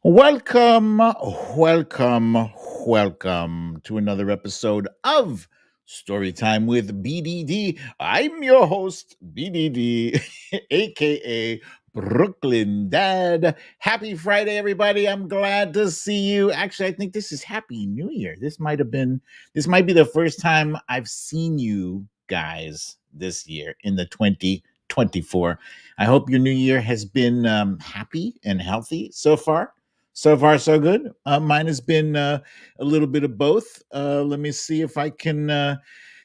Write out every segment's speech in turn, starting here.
Welcome, welcome, welcome to another episode of Storytime with BDD. I'm your host, BDD, aka Brooklyn Dad. Happy Friday, everybody. I'm glad to see you. Actually, I think this is Happy New Year. This might be the first time I've seen you guys this year in the 2024. I hope your new year has been happy and healthy so far. So far, so good. Mine has been a little bit of both. Let me see if I can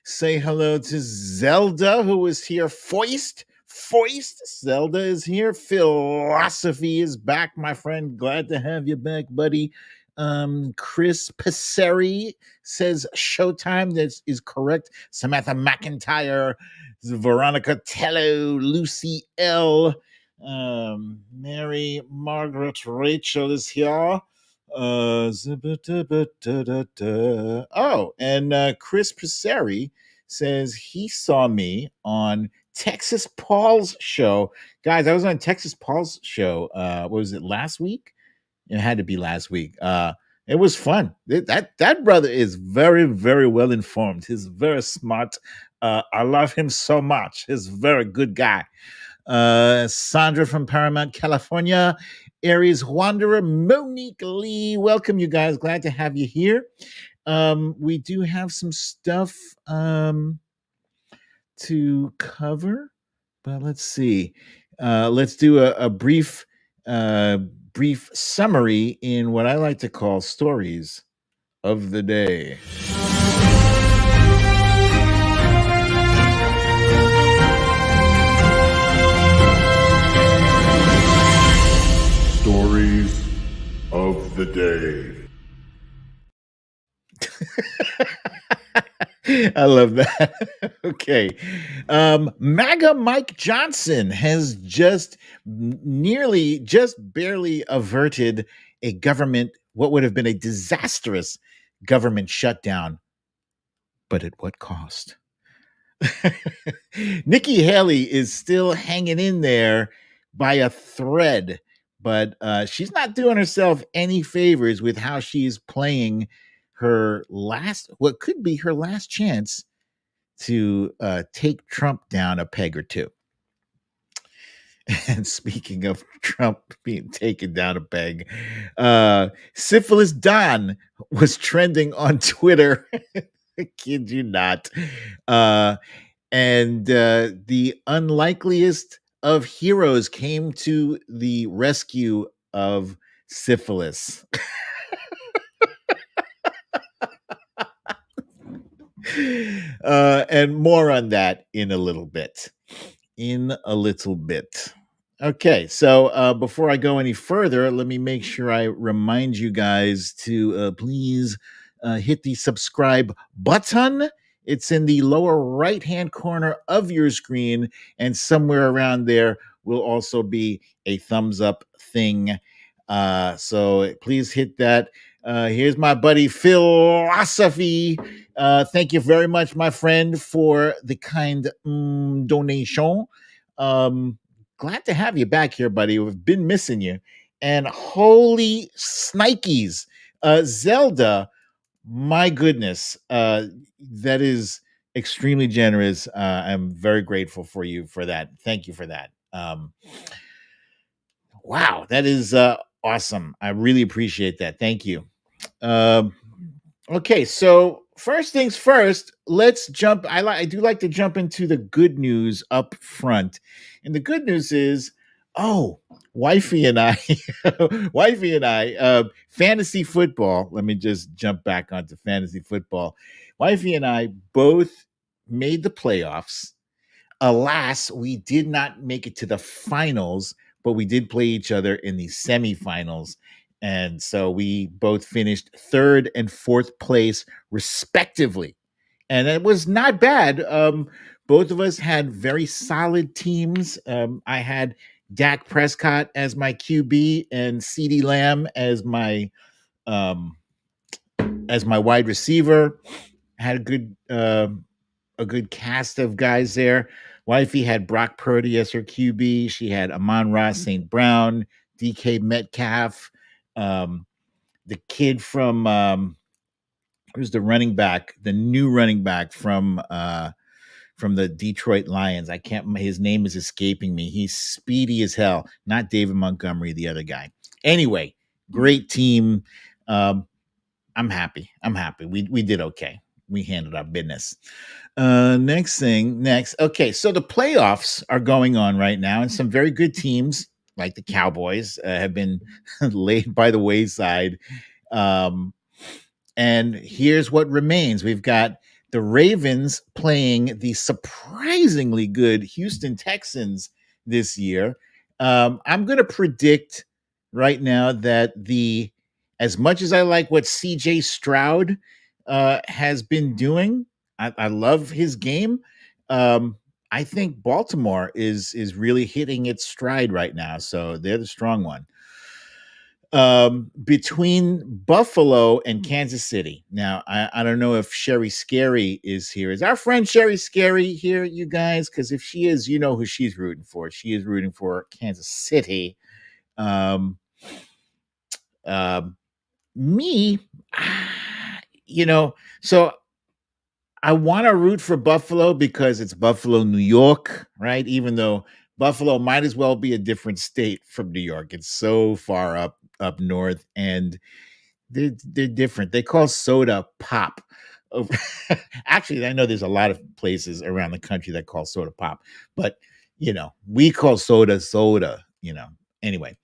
say hello to Zelda, who is here. Foist. Zelda is here. Philosophy is back, my friend. Glad to have you back, buddy. Chris Passeri says Showtime. That is correct. Samantha McIntyre, Veronica Tello, Lucy L. Mary Margaret Rachel is here. Oh, and Chris Passeri says he saw me on Texas Paul's show. Guys, I was on Texas Paul's show. What was it, last week? It had to be last week. It was fun. That brother is very, very well informed. He's very smart. I love him so much. He's a very good guy. Sandra from Paramount, California. Aries Wanderer, Monique Lee. Welcome, you guys. Glad to have you here. We do have some stuff to cover, but let's see. Let's do a brief summary in what I like to call stories of the day. Stories of the day. I love that. Okay. MAGA Mike Johnson has just barely averted what would have been a disastrous government shutdown. But at what cost? Nikki Haley is still hanging in there by a thread, but she's not doing herself any favors with how she's playing what could be her last chance to take Trump down a peg or two. And speaking of Trump being taken down a peg, Syphilis Don was trending on Twitter. I kid you not. And the unlikeliest of heroes came to the rescue of Syphilis. And more on that in a little bit. Okay, so before I go any further, let me make sure I remind you guys to please hit the subscribe button. It's in the lower right-hand corner of your screen, and somewhere around there will also be a thumbs up thing. So please hit that. Here's my buddy Philosophy. Thank you very much, my friend, for the kind donation. Glad to have you back here, buddy. We've been missing you. And holy snikes, Zelda, my goodness, that is extremely generous. I'm very grateful for you for that. Thank you for that. Wow, that is awesome. I really appreciate that. Thank you. Okay, so first things first, let's jump. I do like to jump into the good news up front, and the good news is, wifey and I, fantasy football. Let me just jump back onto fantasy football. Wifey and I both made the playoffs. Alas, we did not make it to the finals, but we did play each other in the semifinals. And so we both finished third and fourth place, respectively. And it was not bad. Both of us had very solid teams. I had Dak Prescott as my QB and CeeDee Lamb as my wide receiver. I had a good cast of guys there. Wifey had Brock Purdy as her QB. She had Amon-Ra St. Brown, DK Metcalf, The kid from who's the running back, the new running back from the Detroit Lions. I can't. His name is escaping me. He's speedy as hell. Not David Montgomery, the other guy. Anyway, great team. Um, I'm happy. I'm happy. We did okay. We handled our business. Next. Okay, so the playoffs are going on right now, and some very good teams like the Cowboys have been laid by the wayside. Um, and here's what remains. We've got the Ravens playing the surprisingly good Houston Texans this year. I'm going to predict right now that as much as I like what CJ Stroud has been doing, I love his game. Um, I think Baltimore is really hitting its stride right now. So they're the strong one. Between Buffalo and Kansas City. Now, I don't know if Sherry Scary is here. Is our friend Sherry Scary here, you guys? Because if she is, you know who she's rooting for. She is rooting for Kansas City. Um, um, Me, you know, so I want to root for Buffalo because it's Buffalo, New York, right? Even though Buffalo might as well be a different state from New York. It's so far up north, and they're different. They call soda pop. Oh, actually, I know there's a lot of places around the country that call soda pop, but we call soda soda. Anyway,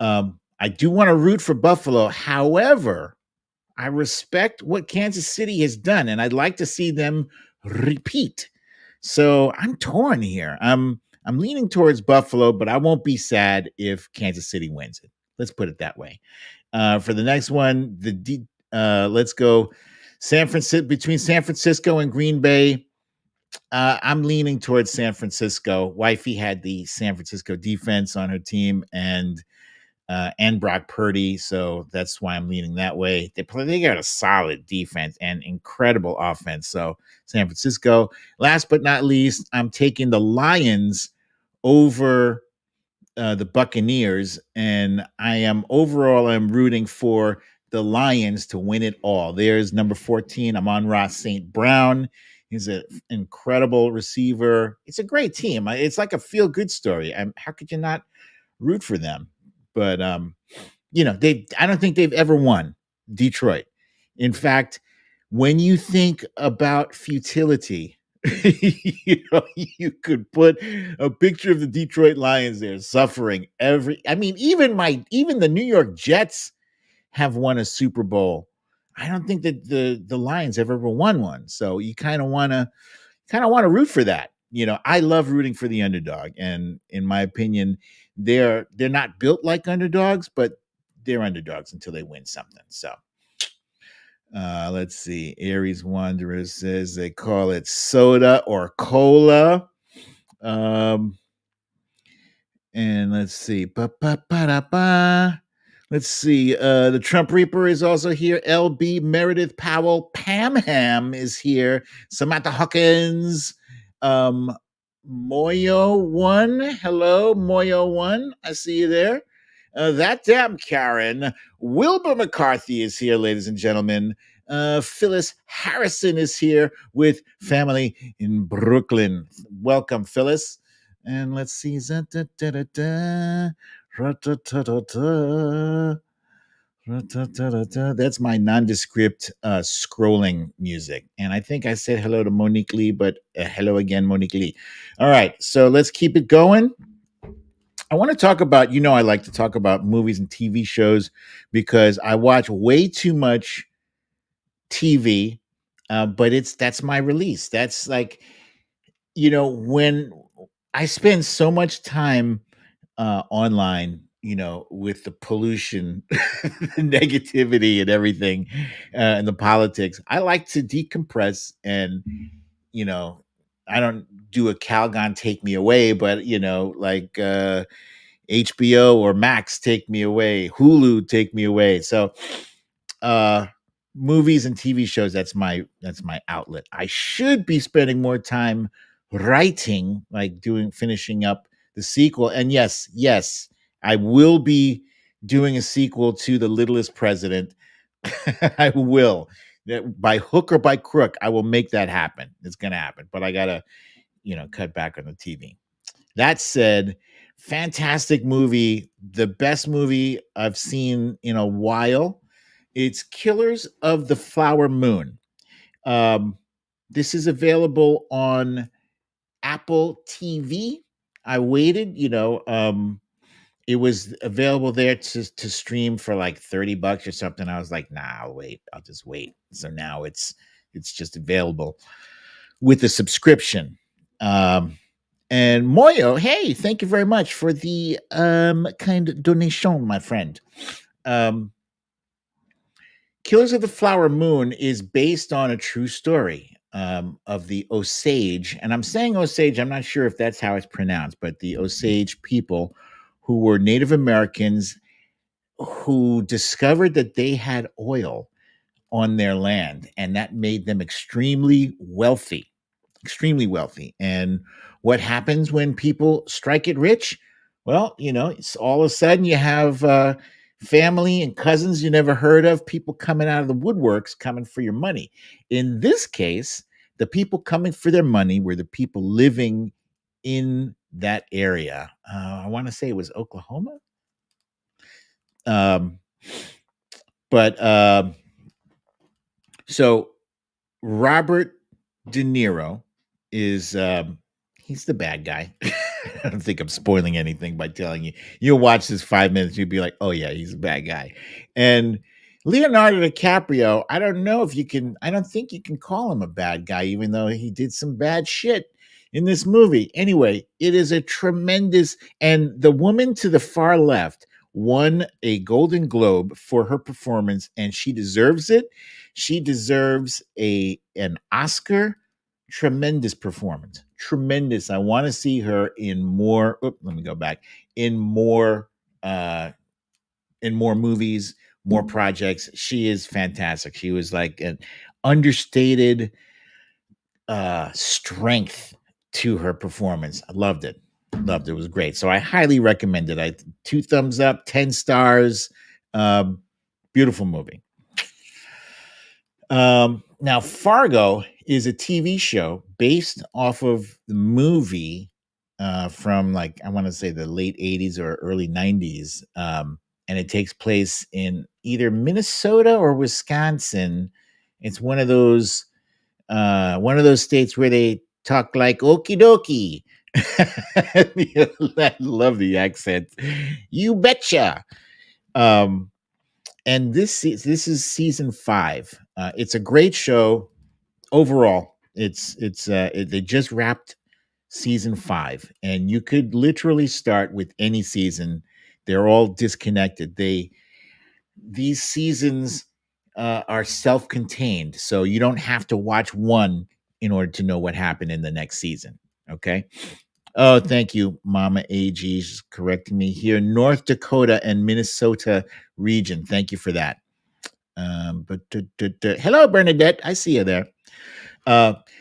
I do want to root for Buffalo. However, I respect what Kansas City has done, and I'd like to see them repeat. So I'm torn here. I'm leaning towards Buffalo, but I won't be sad if Kansas City wins it. Let's put it that way. For the next one, let's go between San Francisco and Green Bay. I'm leaning towards San Francisco. Wifey had the San Francisco defense on her team, and Brock Purdy, so that's why I'm leaning that way. They got a solid defense and incredible offense. So San Francisco. Last but not least, I'm taking the Lions over the Buccaneers, and I'm rooting for the Lions to win it all. There's number 14. I'm on Ross St. Brown. He's an incredible receiver. It's a great team. It's like a feel good story. How could you not root for them? But I don't think they've ever won Detroit. In fact, when you think about futility, you could put a picture of the Detroit Lions there suffering even the New York Jets have won a Super Bowl. I don't think that the Lions have ever won one. So you kind of want to root for that. I love rooting for the underdog, and in my opinion, they're not built like underdogs, but they're underdogs until they win something. So let's see. Aries Wanderer says they call it soda or cola. And let's see. Let's see. The Trump Reaper is also here. LB Meredith Powell. Pam Ham is here. Samantha Hawkins. Moyo One. Hello, Moyo One. I see you there. That damn Karen. Wilbur McCarthy is here, ladies and gentlemen. Phyllis Harrison is here with family in Brooklyn. Welcome, Phyllis. And let's see. That's my nondescript scrolling music. And I think I said hello to Monique Lee, but hello again, Monique Lee. All right, so let's keep it going. I want to talk about, I like to talk about movies and TV shows because I watch way too much TV, but that's my release. That's like, when I spend so much time online, with the pollution, the negativity, and everything, and the politics. I like to decompress, and I don't do a Calgon take me away, but like HBO or Max take me away, Hulu take me away. So, movies and TV shows. That's my outlet. I should be spending more time writing, like finishing up the sequel. And yes, I will be doing a sequel to The Littlest President. I will. By hook or by crook, I will make that happen. It's going to happen. But I got to, cut back on the TV. That said, fantastic movie. The best movie I've seen in a while. It's Killers of the Flower Moon. Um, this is available on Apple TV. I waited, it was available there to stream for like $30 or something. I was like, nah, I'll wait. I'll just wait. So now it's just available with a subscription. And Moyo, hey, thank you very much for the kind donation, my friend. Um, Killers of the Flower Moon is based on a true story of the Osage. And I'm saying Osage, I'm not sure if that's how it's pronounced, but the Osage people who were Native Americans who discovered that they had oil on their land, and that made them extremely wealthy. Extremely wealthy. And what happens when people strike it rich? Well, it's all of a sudden you have family and cousins you never heard of, people coming out of the woodworks coming for your money. In this case, the people coming for their money were the people living in that area. I want to say it was Oklahoma. Um, but So Robert De Niro is he's the bad guy. I don't think I'm spoiling anything by telling you. You'll watch this 5 minutes, you'll be like, oh yeah, he's a bad guy. And Leonardo DiCaprio, I don't think you can call him a bad guy, even though he did some bad shit in this movie. Anyway, it is a tremendous, and the woman to the far left won a Golden Globe for her performance, and she deserves it. She deserves an Oscar. Tremendous performance. Tremendous. I want to see her in more. Let me go back. In more movies, more projects. She is fantastic. She was like an understated strength to her performance. I loved it. Loved it. It was great. So I highly recommend it. 2 thumbs up, 10 stars. Beautiful movie. Now, Fargo is a TV show based off of the movie from, like, I want to say the late 80s or early 90s. And it takes place in either Minnesota or Wisconsin. It's one of those states where they talk like okie dokie. I love the accent. You betcha. And this is season 5. It's a great show overall. They just wrapped season 5, and you could literally start with any season. They're all disconnected. These seasons are self-contained, so you don't have to watch one in order to know what happened in the next season. Okay. Oh, thank you, Mama AG. She's correcting me here. North Dakota and Minnesota region. Thank you for that. Hello, Bernadette. I see you there.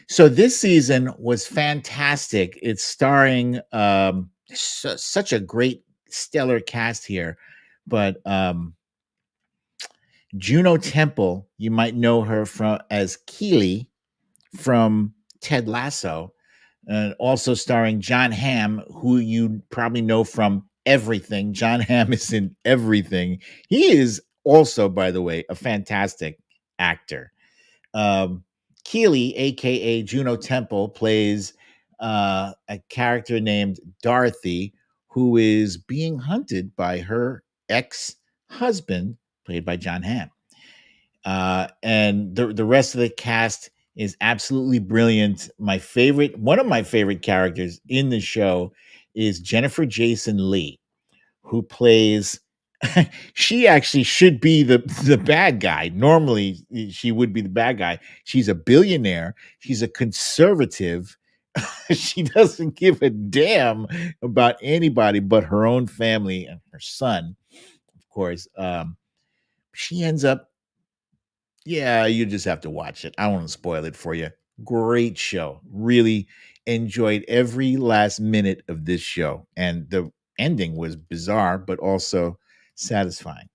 So this season was fantastic. It's starring such a great, stellar cast here. But Juno Temple, you might know her as Keely from Ted Lasso, and also starring John Hamm, who you probably know from everything. John Hamm is in everything. He is also, by the way, a fantastic actor. Keely, aka Juno Temple, plays a character named Dorothy, who is being hunted by her ex-husband, played by John Hamm. And the rest of the cast is absolutely brilliant. One of my favorite characters in the show is Jennifer Jason Leigh, who plays. She actually should be the bad guy. Normally, she would be the bad guy. She's a billionaire. She's a conservative. She doesn't give a damn about anybody but her own family and her son, of course. She ends up. Yeah, you just have to watch it. I don't want to spoil it for you. Great show. Really enjoyed every last minute of this show. And the ending was bizarre, but also Satisfying.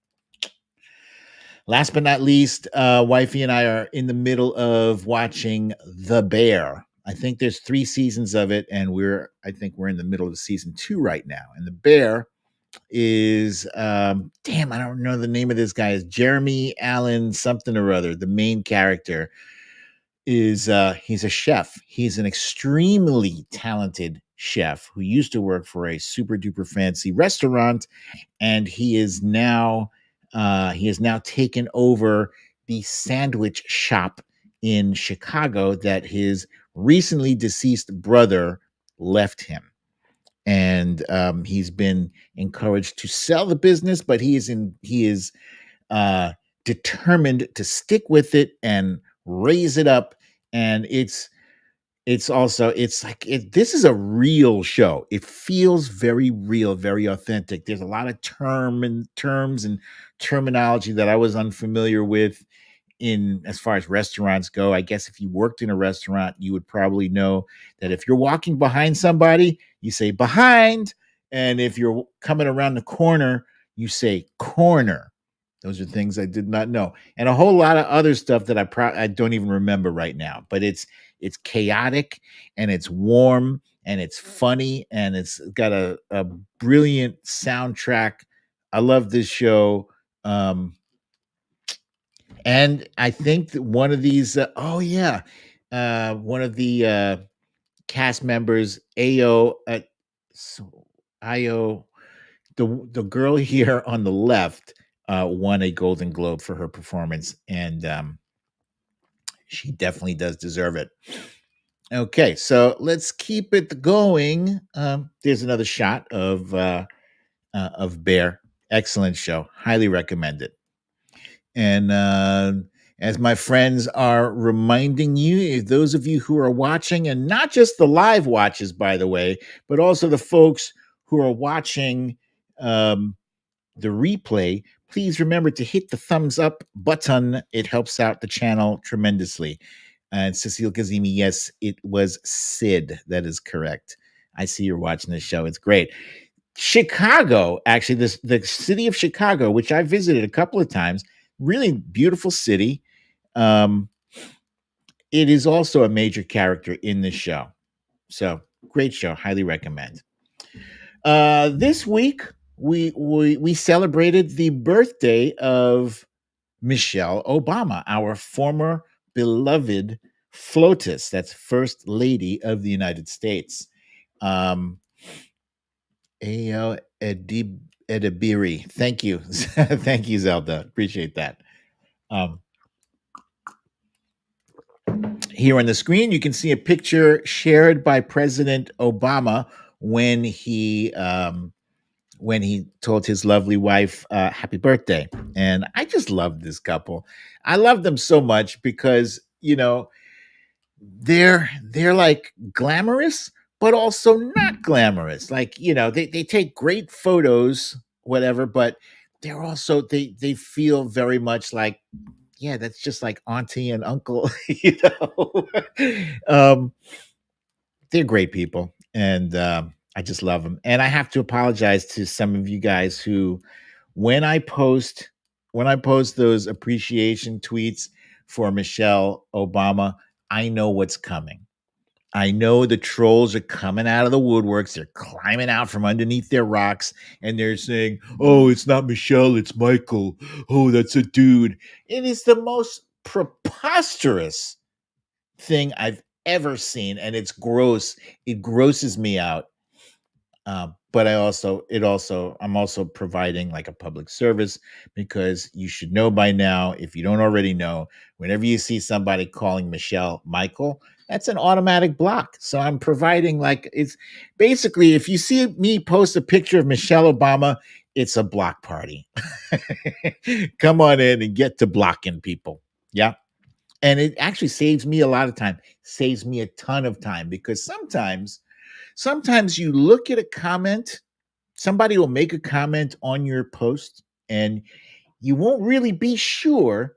Last but not least, wifey and I are in the middle of watching The Bear. I think there's 3 seasons of it, and I think we're in the middle of season 2 right now. And The Bear is damn, I don't know the name of this guy. Is Jeremy Allen something or other. The main character is he's a chef. He's an extremely talented chef who used to work for a super duper fancy restaurant, and he has now taken over the sandwich shop in Chicago that his recently deceased brother left him. And he's been encouraged to sell the business, but he is determined to stick with it and raise it up. And this is a real show. It feels very real, very authentic. There's a lot of terms and terminology that I was unfamiliar with in as far as restaurants go. I guess if you worked in a restaurant, you would probably know that if you're walking behind somebody, you say behind, and if you're coming around the corner, you say corner. Those are things I did not know, and a whole lot of other stuff that I don't even remember right now. But it's chaotic, and it's warm, and it's funny, and it's got a brilliant soundtrack. I love this show. And I think that one of these, one of the cast members, Io, the girl here on the left, won a Golden Globe for her performance, and she definitely does deserve it. Okay, so let's keep it going. There's another shot of Bear. Excellent show. Highly recommend it. And as my friends are reminding you, those of you who are watching, and not just the live watches, by the way, but also the folks who are watching the replay, please remember to hit the thumbs up button. It helps out the channel tremendously. And Cecile Kazimi, yes, it was Sid. That is correct. I see you're watching this show. It's great. Chicago, actually, the city of Chicago, which I visited a couple of times, really beautiful city. It is also a major character in this show. So great show. Highly recommend. This week, we celebrated the birthday of Michelle Obama, our former beloved FLOTUS, that's First Lady of the United States. Ayo Edibiri. Thank you. Thank you, Zelda. Appreciate that. Here on the screen, you can see a picture shared by President Obama when he told his lovely wife happy birthday. And I just love this couple. I love them so much because, they're like glamorous, but also not glamorous. Like, they take great photos, whatever, but they're also they feel very much like, yeah, that's just like auntie and uncle, they're great people, and I just love them. And I have to apologize to some of you guys who, when I post those appreciation tweets for Michelle Obama, I know what's coming. I know the trolls are coming out of the woodworks. They're climbing out from underneath their rocks, and they're saying, "Oh, it's not Michelle, it's Michael. Oh, that's a dude." It is the most preposterous thing I've ever seen, and it's gross. It grosses me out. But I'm also providing like a public service, because you should know by now, if you don't already know, whenever you see somebody calling Michelle Michael, that's an automatic block. So I'm providing, like, it's basically, if you see me post a picture of Michelle Obama, it's a block party. Come on in and get to blocking people. Yeah. And it actually saves me a lot of time, saves me a ton of time, because sometimes you look at a comment, somebody will make a comment on your post, and you won't really be sure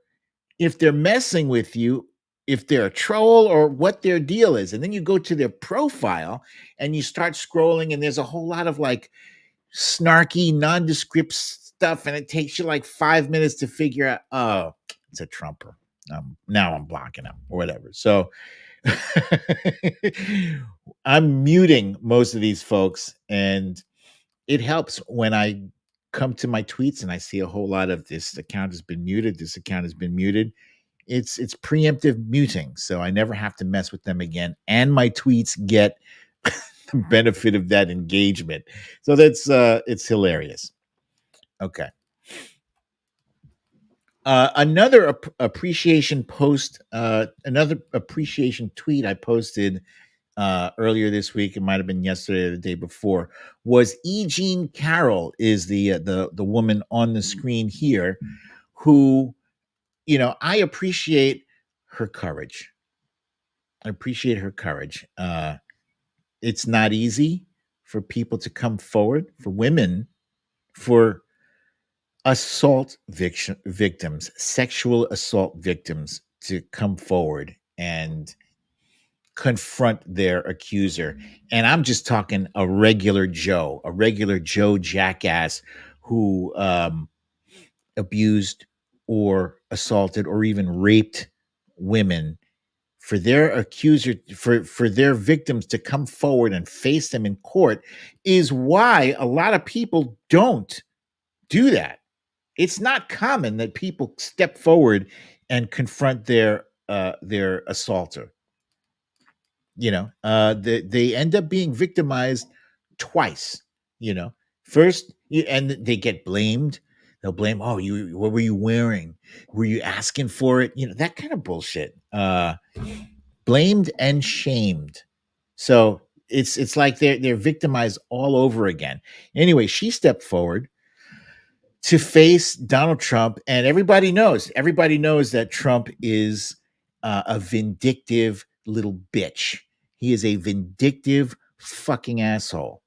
if they're messing with you, if they're a troll, or what their deal is. And then you go to their profile and you start scrolling, and there's a whole lot of like snarky, nondescript stuff, and it takes you like 5 minutes to figure out, oh, it's a Trumper. Now I'm blocking him or whatever. So I'm muting most of these folks, and it helps when I come to my tweets and I see a whole lot of this account has been muted, this account has been muted. It's preemptive muting, so I never have to mess with them again, and my tweets get the benefit of that engagement. So that's it's hilarious. Okay. Another appreciation post, another appreciation tweet I posted earlier this week. It might have been yesterday or the day before. Was E. Jean Carroll is the woman on the screen here, who, I appreciate her courage. I appreciate her courage. It's not easy for people to come forward, for women, for assault victims, sexual assault victims to come forward and confront their accuser. And I'm just talking a regular Joe jackass who abused or assaulted or even raped women, for their accuser, for their victims to come forward and face them in court, is why a lot of people don't do that. It's not common that people step forward and confront their assaulter. They end up being victimized twice. First, and they get blamed. They'll blame, oh, what were you wearing? Were you asking for it? That kind of bullshit. Blamed and shamed. So it's like they're victimized all over again. Anyway, she stepped forward to face Donald Trump, and everybody knows that Trump is a vindictive little bitch. He is a vindictive fucking asshole.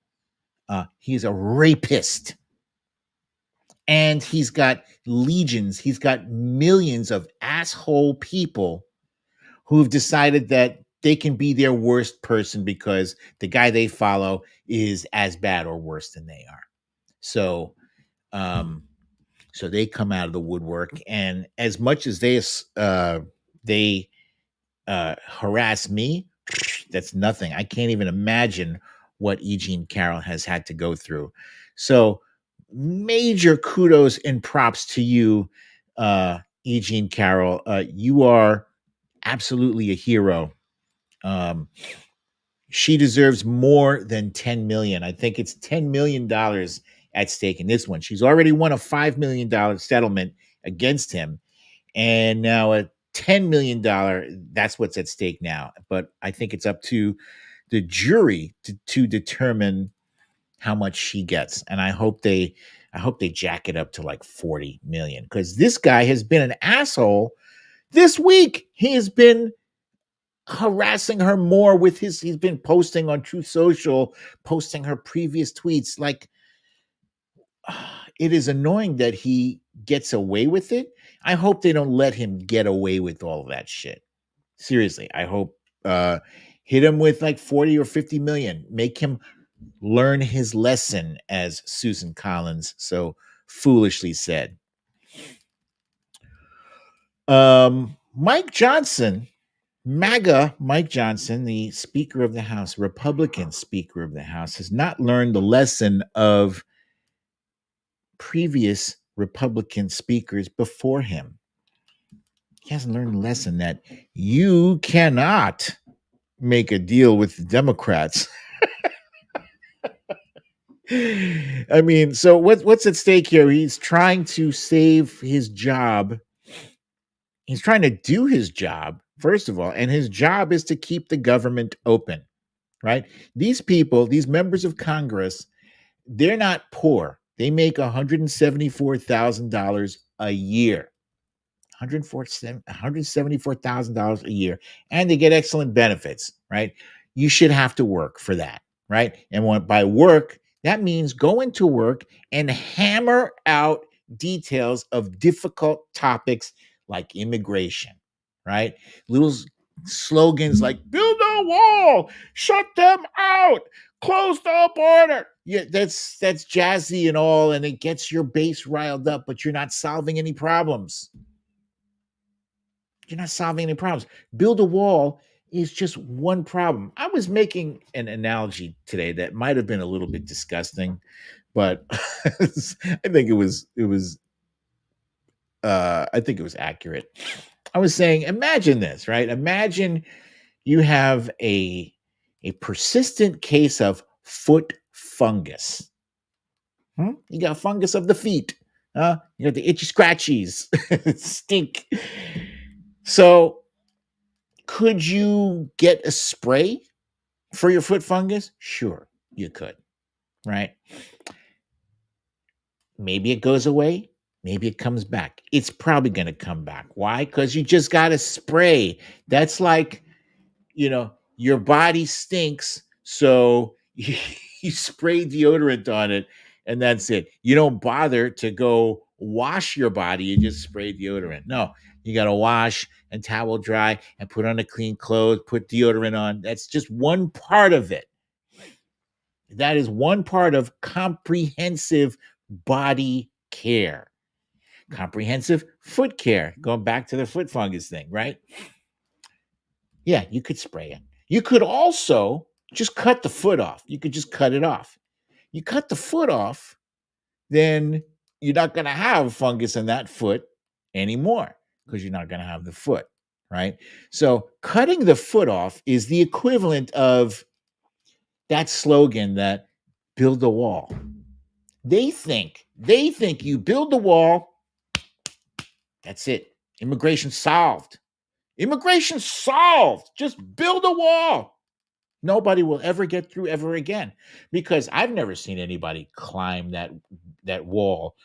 He is a rapist, and he's got legions. He's got millions of asshole people who've decided that they can be their worst person because the guy they follow is as bad or worse than they are. So, so they come out of the woodwork, and as much as they harass me, that's nothing. I can't even imagine what E. Jean Carroll has had to go through. So, major kudos and props to you, E. Jean Carroll. You are absolutely a hero. She deserves more than 10 million. I think it's $10 million at stake in this one. She's already won a $5 million settlement against him, and now a $10 million, that's what's at stake now. But I think it's up to the jury to determine how much she gets. And I hope they jack it up to like 40 million, because this guy has been an asshole this week. He has been harassing her more with he's been posting on Truth Social, posting her previous tweets. Like, it is annoying that he gets away with it. I hope they don't let him get away with all of that shit. Seriously, I hope hit him with like 40 or 50 million. Make him learn his lesson, as Susan Collins so foolishly said. Mike Johnson, MAGA Mike Johnson, the Speaker of the House, Republican Speaker of the House, has not learned the lesson of previous Republican speakers before him. He hasn't learned the lesson that you cannot make a deal with the Democrats. I mean, so what's at stake here? He's trying to save his job. He's trying to do his job, first of all, and his job is to keep the government open, right? These people, these members of Congress, they're not poor. They make $174,000 a year. $174,000 a year, and they get excellent benefits, right? You should have to work for that, right? And by work, that means go into work and hammer out details of difficult topics like immigration, right? Little slogans like build a wall, shut them out, close the border. Yeah, that's jazzy and all, and it gets your base riled up, but you're not solving any problems. You're not solving any problems. Build a wall is just one problem. I was making an analogy today that might have been a little bit disgusting, but I think it was accurate. I was saying, imagine this, right? Imagine you have a persistent case of foot fungus. You got fungus of the feet. You got the itchy scratchies, stink. So, could you get a spray for your foot fungus? Sure, you could, right? Maybe it goes away. Maybe it comes back. It's probably going to come back. Why? Because you just got to spray. That's like, your body stinks. So you spray deodorant on it and that's it. You don't bother to go wash your body. You just spray deodorant. No, you got to wash and towel dry and put on a clean clothes, put deodorant on. That's just one part of it. That is one part of comprehensive body care, comprehensive foot care. Going back to the foot fungus thing, right? Yeah, you could spray it. You could also just cut the foot off. You could just cut it off. You cut the foot off, then you're not going to have fungus in that foot anymore because you're not going to have the foot, right? So cutting the foot off is the equivalent of that slogan that build a wall. They think you build the wall, that's it. Immigration solved. Immigration solved. Just build a wall. Nobody will ever get through ever again because I've never seen anybody climb that wall.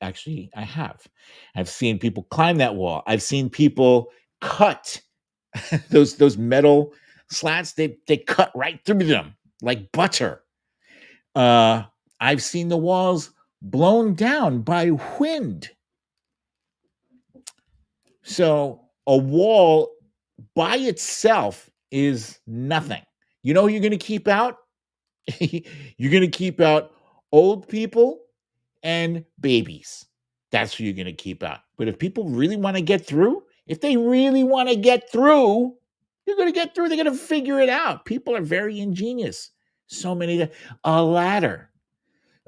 Actually, I have. I've seen people climb that wall. I've seen people cut those metal slats. They cut right through them like butter. I've seen the walls blown down by wind. So a wall by itself is nothing. You know who you're going to keep out? You're going to keep out old people and babies. That's who you're going to keep out. But if people really want to get through, if they really want to get through, you're going to get through. They're going to figure it out. People are very ingenious. So many. A ladder.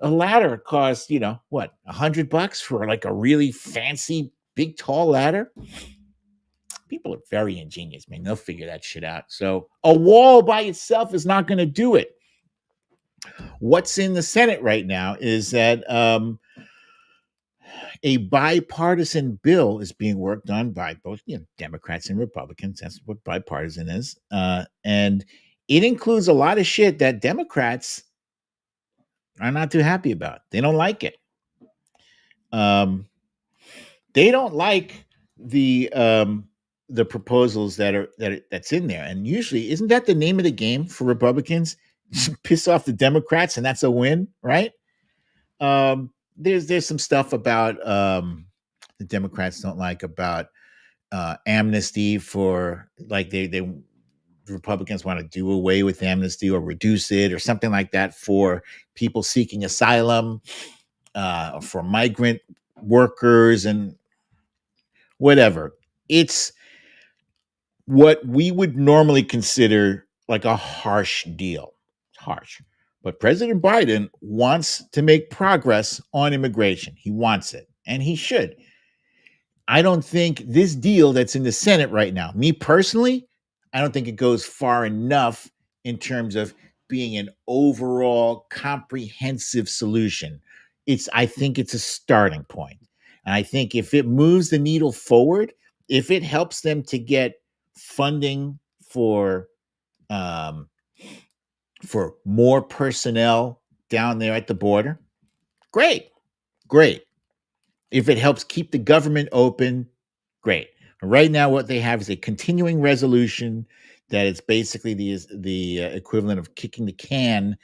A ladder costs, what, $100 for like a really fancy, big, tall ladder? People are very ingenious, man. They'll figure that shit out. So a wall by itself is not going to do it. What's in the Senate right now is that a bipartisan bill is being worked on by both Democrats and Republicans. That's what bipartisan is. And it includes a lot of shit that Democrats are not too happy about. They don't like it. They don't like the proposals that's in there. And usually, isn't that the name of the game for Republicans? Piss off the Democrats, and that's a win, right? There's some stuff about the Democrats don't like about amnesty for like the Republicans want to do away with amnesty or reduce it or something like that for people seeking asylum, for migrant workers and whatever. It's what we would normally consider like a harsh deal. Harsh. But President Biden wants to make progress on immigration. He wants it, and he should. I don't think this deal that's in the Senate right now, me personally, I don't think it goes far enough in terms of being an overall comprehensive solution. I think it's a starting point. And I think if it moves the needle forward, if it helps them to get funding for more personnel down there at the border, great. If it helps keep the government open, great. Right now, what they have is a continuing resolution that is basically the equivalent of kicking the can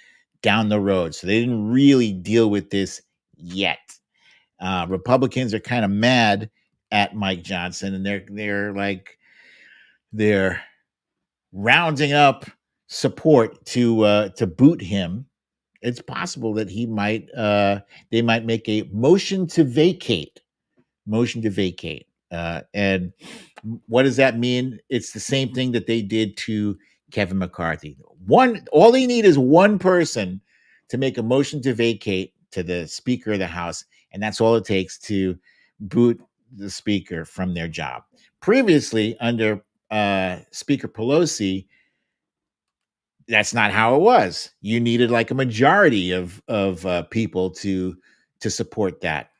down the road. So they didn't really deal with this yet. Republicans are kind of mad at Mike Johnson, and they're rounding up support to boot him, it's possible that they might make a motion to vacate. Motion to vacate. And what does that mean? It's the same thing that they did to Kevin McCarthy. All they need is one person to make a motion to vacate to the Speaker of the House, and that's all it takes to boot the Speaker from their job. Previously, under Speaker Pelosi, that's not how it was. You needed like a majority of people to support that.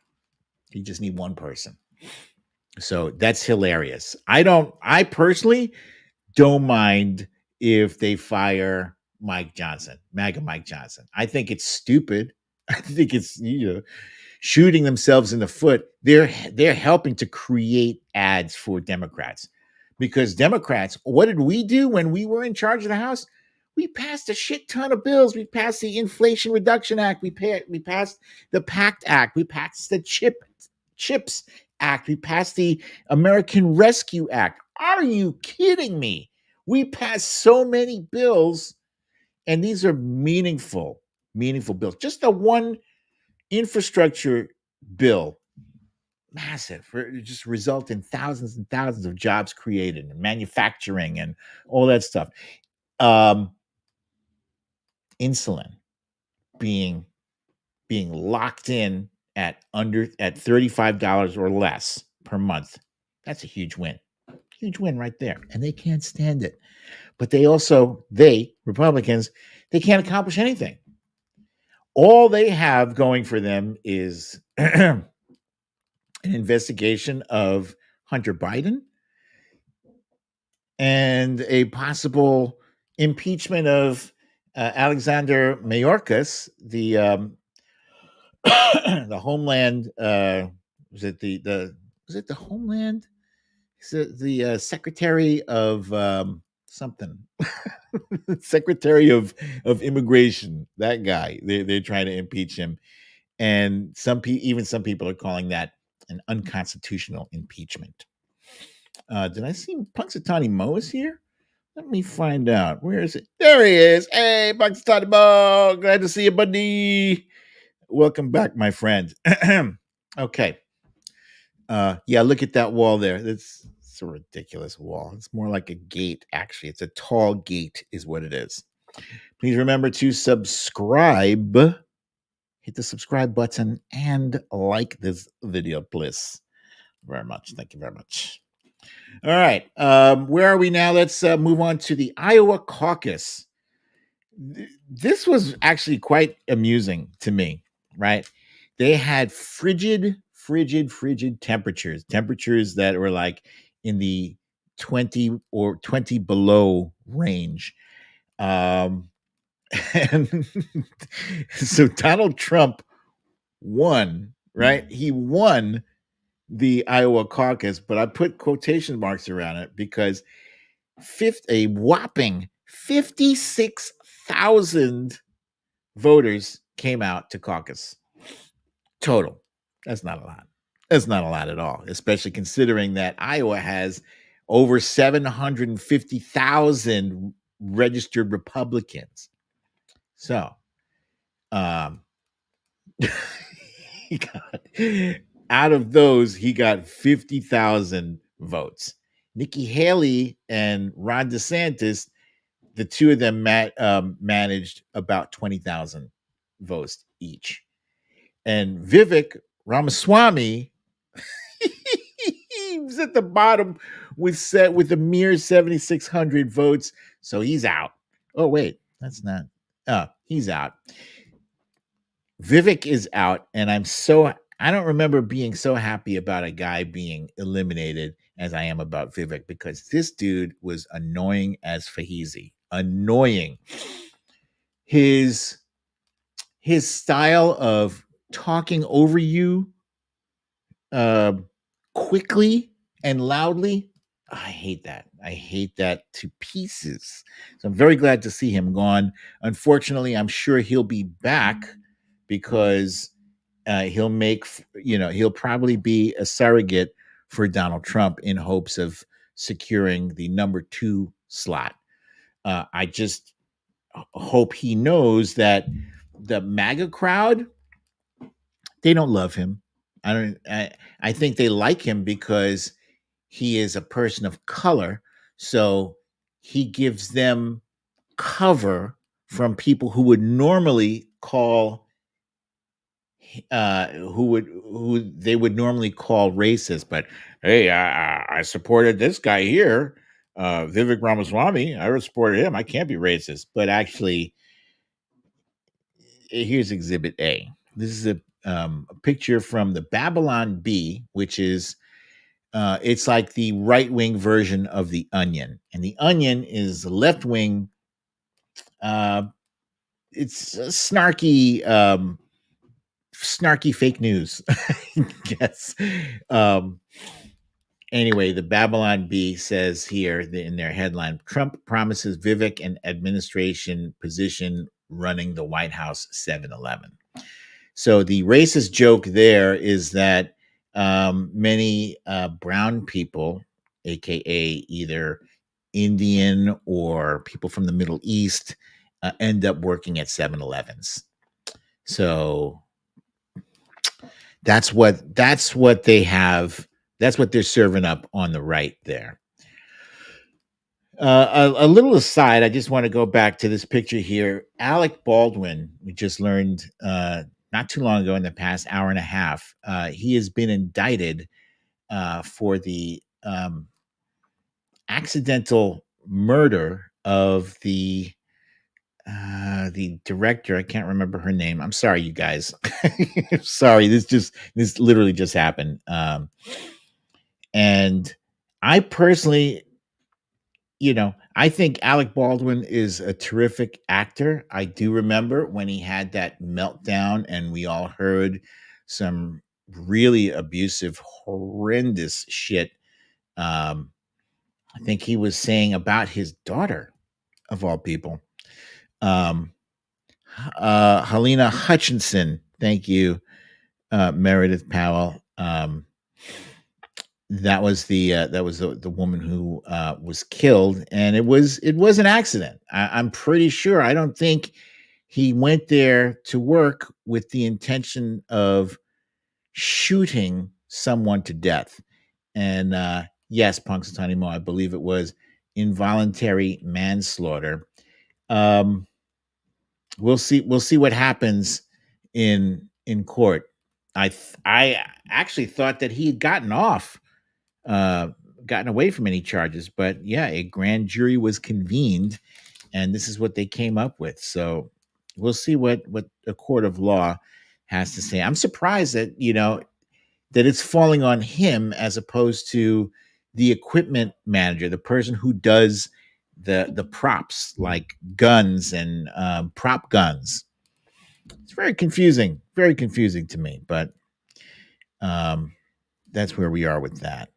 You just need one person. So that's hilarious. I personally don't mind if they fire Mike Johnson, MAGA Mike Johnson. I think it's stupid. I think it's shooting themselves in the foot. They're helping to create ads for Democrats, because Democrats, what did we do when we were in charge of the House? We passed a shit ton of bills. We passed the Inflation Reduction Act. We passed the PACT Act. We passed the CHIPS Act. We passed the American Rescue Act. Are you kidding me? We passed so many bills, and these are meaningful bills. Just the one infrastructure bill, massive, just result in thousands and thousands of jobs created and manufacturing and all that stuff. Insulin being locked in at $35 or less per month. That's a huge win right there. And they can't stand it. But Republicans, they can't accomplish anything. All they have going for them is an investigation of Hunter Biden and a possible impeachment of Alexander Mayorkas, the the Homeland. Was it the Homeland? Is it the Secretary of something? Secretary of Immigration. That guy. They're trying to impeach him, and some people are calling that an unconstitutional impeachment. Did I see Punxsutawney Mo is here? Let me find out. Where is it? There he is. Hey, Punxsutawney Mo. Glad to see you, buddy. Welcome back, my friend. Okay. Yeah, look at that wall there. It's a ridiculous wall. It's more like a gate, actually. It's a tall gate, is what it is. Please remember to subscribe. Hit the subscribe button and like this video, please. Very much. Thank you very much. All right. Where are we now? Let's move on to the Iowa caucus. This was actually quite amusing to me, right? They had frigid temperatures that were like in the 20 or 20 below range. And so Donald Trump won, right? He won the Iowa caucus, but I put quotation marks around it because a whopping 56,000 voters came out to caucus total. That's not a lot. That's not a lot at all, especially considering that Iowa has over 750,000 registered Republicans. So, out of those, he got 50,000 votes. Nikki Haley and Ron DeSantis, the two of them managed about 20,000 votes each. And Vivek Ramaswamy, he was at the bottom with a mere 7,600 votes. So he's out. Oh, wait, that's not. He's out. Vivek is out. And I don't remember being so happy about a guy being eliminated as I am about Vivek, because this dude was annoying as fahizi. Annoying. His style of talking over you quickly and loudly, I hate that. I hate that to pieces. So I'm very glad to see him gone. Unfortunately, I'm sure he'll be back because he'll probably be a surrogate for Donald Trump in hopes of securing the number 2 slot. I just hope he knows that the MAGA crowd, they don't love him. I don't. I think they like him because he is a person of color. So he gives them cover from people who would normally call who they would normally call racist. But hey, I supported this guy here, Vivek Ramaswamy. I supported him. I can't be racist. But actually, here's Exhibit A. This is a picture from the Babylon Bee, which is it's like the right wing version of the Onion, and the Onion is left wing. Uh, it's snarky fake news. Yes. Um, anyway, the Babylon Bee says here in their headline, Trump promises Vivek an administration position running the White House 7-Eleven. So the racist joke there is that many brown people, aka either Indian or people from the Middle East, end up working at 7-Elevens. So that's what they have. That's what they're serving up on the right there. A little aside, I just want to go back to this picture here. Alec Baldwin, we just learned not too long ago, in the past hour and a half, he has been indicted for the accidental murder of the director. I can't remember her name. I'm sorry, you guys. Sorry, this literally just happened. And I personally, I think Alec Baldwin is a terrific actor. I do remember when he had that meltdown and we all heard some really abusive, horrendous shit. I think he was saying about his daughter, of all people. Um, Helena Hutchinson, thank you, Meredith Powell. That was the woman who was killed, and it was an accident. I'm pretty sure. I don't think he went there to work with the intention of shooting someone to death. And yes, Punxsutawney Mo, I believe it was involuntary manslaughter. Um, we'll see. We'll see what happens in court. I actually thought that he had uh, gotten away from any charges, but yeah, a grand jury was convened, and this is what they came up with. So we'll see what a court of law has to say. I'm surprised that that it's falling on him as opposed to the equipment manager, the person who does the props like guns and prop guns. It's very confusing to me, but um, that's where we are with that.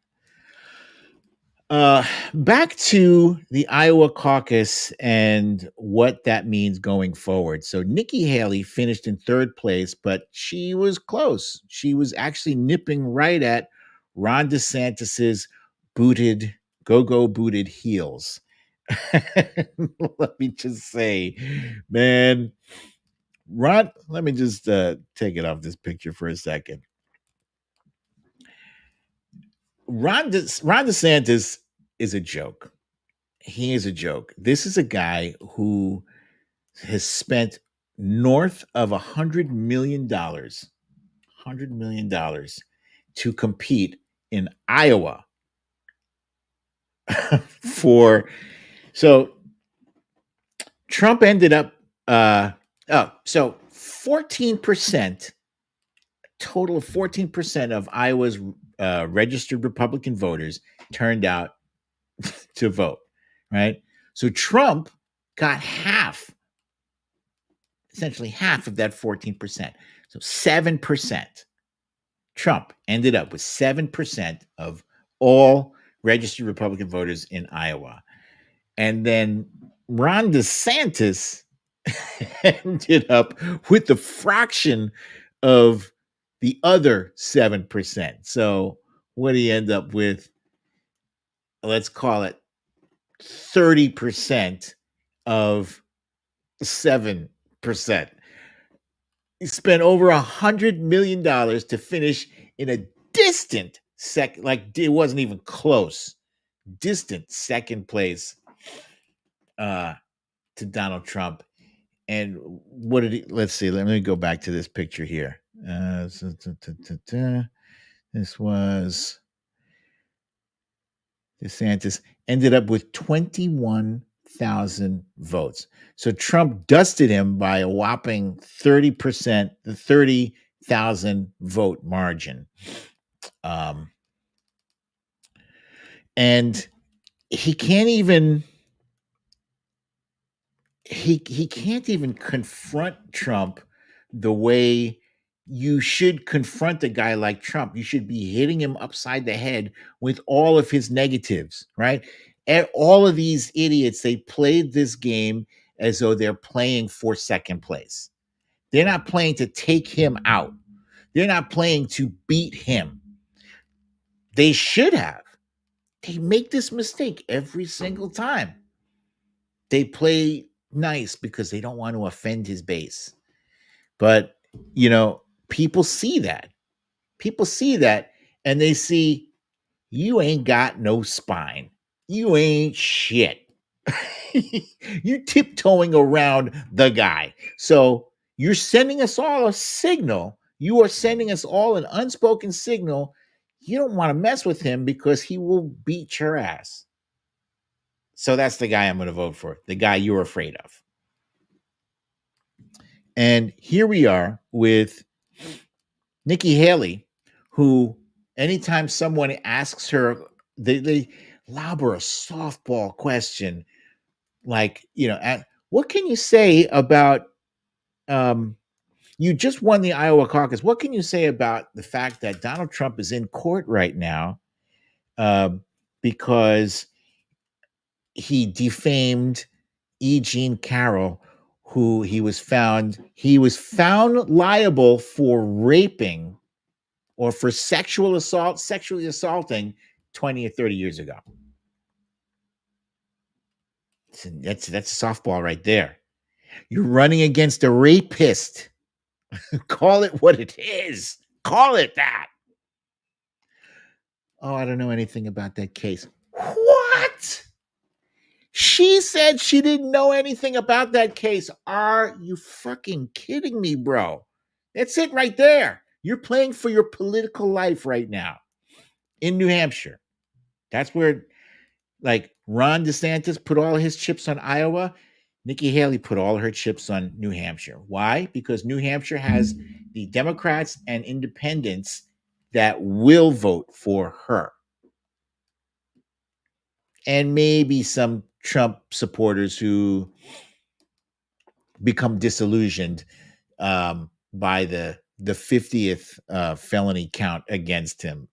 Back to the Iowa caucus and what that means going forward. So Nikki Haley finished in third place, but she was close. She was actually nipping right at Ron DeSantis's booted, go-go booted heels. Let me just say, man, Ron, let me just take it off this picture for a second. Ron DeSantis is a joke. He is a joke. This is a guy who has spent north of $100 million, $100 million to compete in Iowa for. So Trump ended up. So 14%, total of 14% of Iowa's registered Republican voters turned out to vote, right? So Trump got essentially half of that 14%. So 7%. Trump ended up with 7% of all registered Republican voters in Iowa. And then Ron DeSantis ended up with the fraction of the other 7%. So what do you end up with? Let's call it 30% of 7%. He spent over $100 million to finish in a distant second, like it wasn't even close, distant second place uh, to Donald Trump. And what did he? Let's see. Let me go back to this picture here. This was DeSantis ended up with 21,000 votes. So Trump dusted him by a whopping 30%, the 30,000 vote margin. And he can't even he can't even confront Trump the way you should confront a guy like Trump. You should be hitting him upside the head with all of his negatives, right? And all of these idiots, they played this game as though they're playing for second place. They're not playing to take him out. They're not playing to beat him. They should have. They make this mistake every single time. They play nice because they don't want to offend his base. But, people see that. People see that and they see you ain't got no spine. You ain't shit. You tiptoeing around the guy. So you're sending us all a signal. You are sending us all an unspoken signal. You don't want to mess with him because he will beat your ass. So that's the guy I'm going to vote for, the guy you're afraid of. And here we are with Nikki Haley, who anytime someone asks her, they lob her a softball question like, what can you say about you just won the Iowa caucus? What can you say about the fact that Donald Trump is in court right now because he defamed E. Jean Carroll, who he was found liable for raping or for sexually assaulting 20 or 30 years ago. That's a softball right there. You're running against a rapist. Call it what it is. Call it that. Oh, I don't know anything about that case. What? She said she didn't know anything about that case. Are you fucking kidding me, bro? That's it right there. You're playing for your political life right now in New Hampshire. That's where, like, Ron DeSantis put all his chips on Iowa. Nikki Haley put all her chips on New Hampshire. Why? Because New Hampshire has the Democrats and independents that will vote for her. And maybe some Trump supporters who become disillusioned by the 50th felony count against him.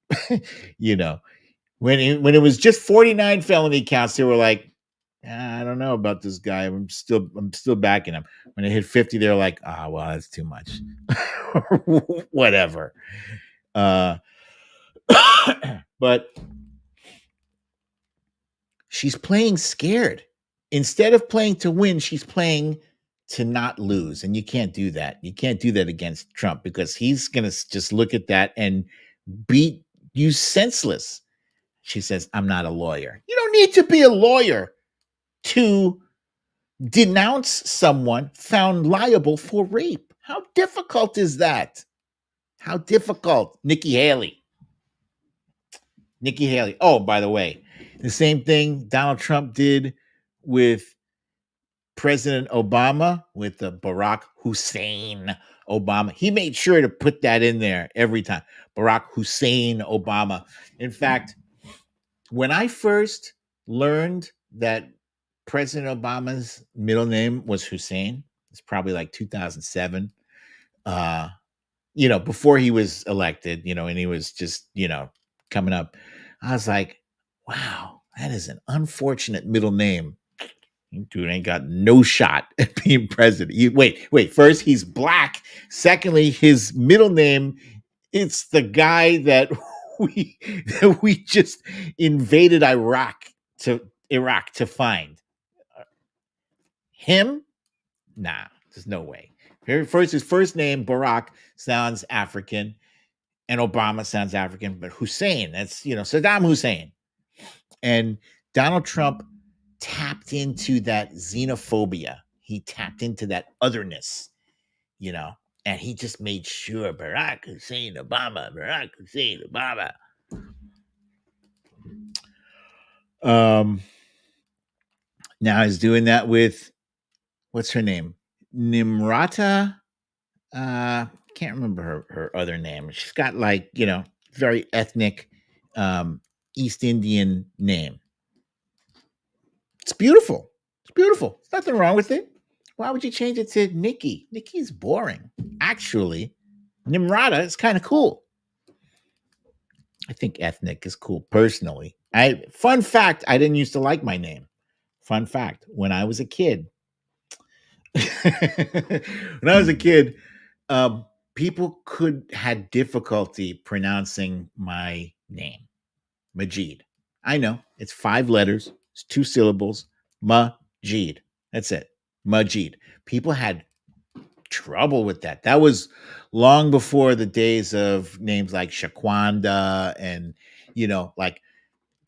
When it was just 49 felony counts, they were like, I don't know about this guy. I'm still backing him. When it hit 50, they're like, well, that's too much. Whatever. But she's playing scared. Instead of playing to win, she's playing to not lose. And you can't do that. You can't do that against Trump because he's going to just look at that and beat you senseless. She says, I'm not a lawyer. You don't need to be a lawyer to denounce someone found liable for rape. How difficult is that? How difficult? Nikki Haley. Oh, by the way, the same thing Donald Trump did with President Obama, with the Barack Hussein Obama. He made sure to put that in there every time. Barack Hussein Obama. In fact, when I first learned that President Obama's middle name was Hussein, it's probably like 2007. Before he was elected, and he was just, coming up. I was like, wow, that is an unfortunate middle name. Dude ain't got no shot at being president. Wait. First, he's black. Secondly, his middle name, it's the guy that we just invaded Iraq to find. Him? Nah, there's no way. His first name, Barack, sounds African, and Obama sounds African, but Hussein, that's, Saddam Hussein. And Donald Trump tapped into that xenophobia. He tapped into that otherness, you know, and he just made sure Barack Hussein Obama, Barack Hussein Obama. Now he's doing that with, what's her name? Nimrata. Can't remember her other name. She's got, like, very ethnic um East Indian name. It's beautiful. It's beautiful. There's nothing wrong with it. Why would you change it to Nikki? Nikki's boring. Actually, Nimrata is kind of cool. I think ethnic is cool personally. Fun fact, I didn't used to like my name. Fun fact, when I was a kid, when I was a kid, um, people had difficulty pronouncing my name, Majid. I know it's 5 letters, it's 2 syllables, Majid. That's it, Majid. People had trouble with that. That was long before the days of names like Shaquanda and, like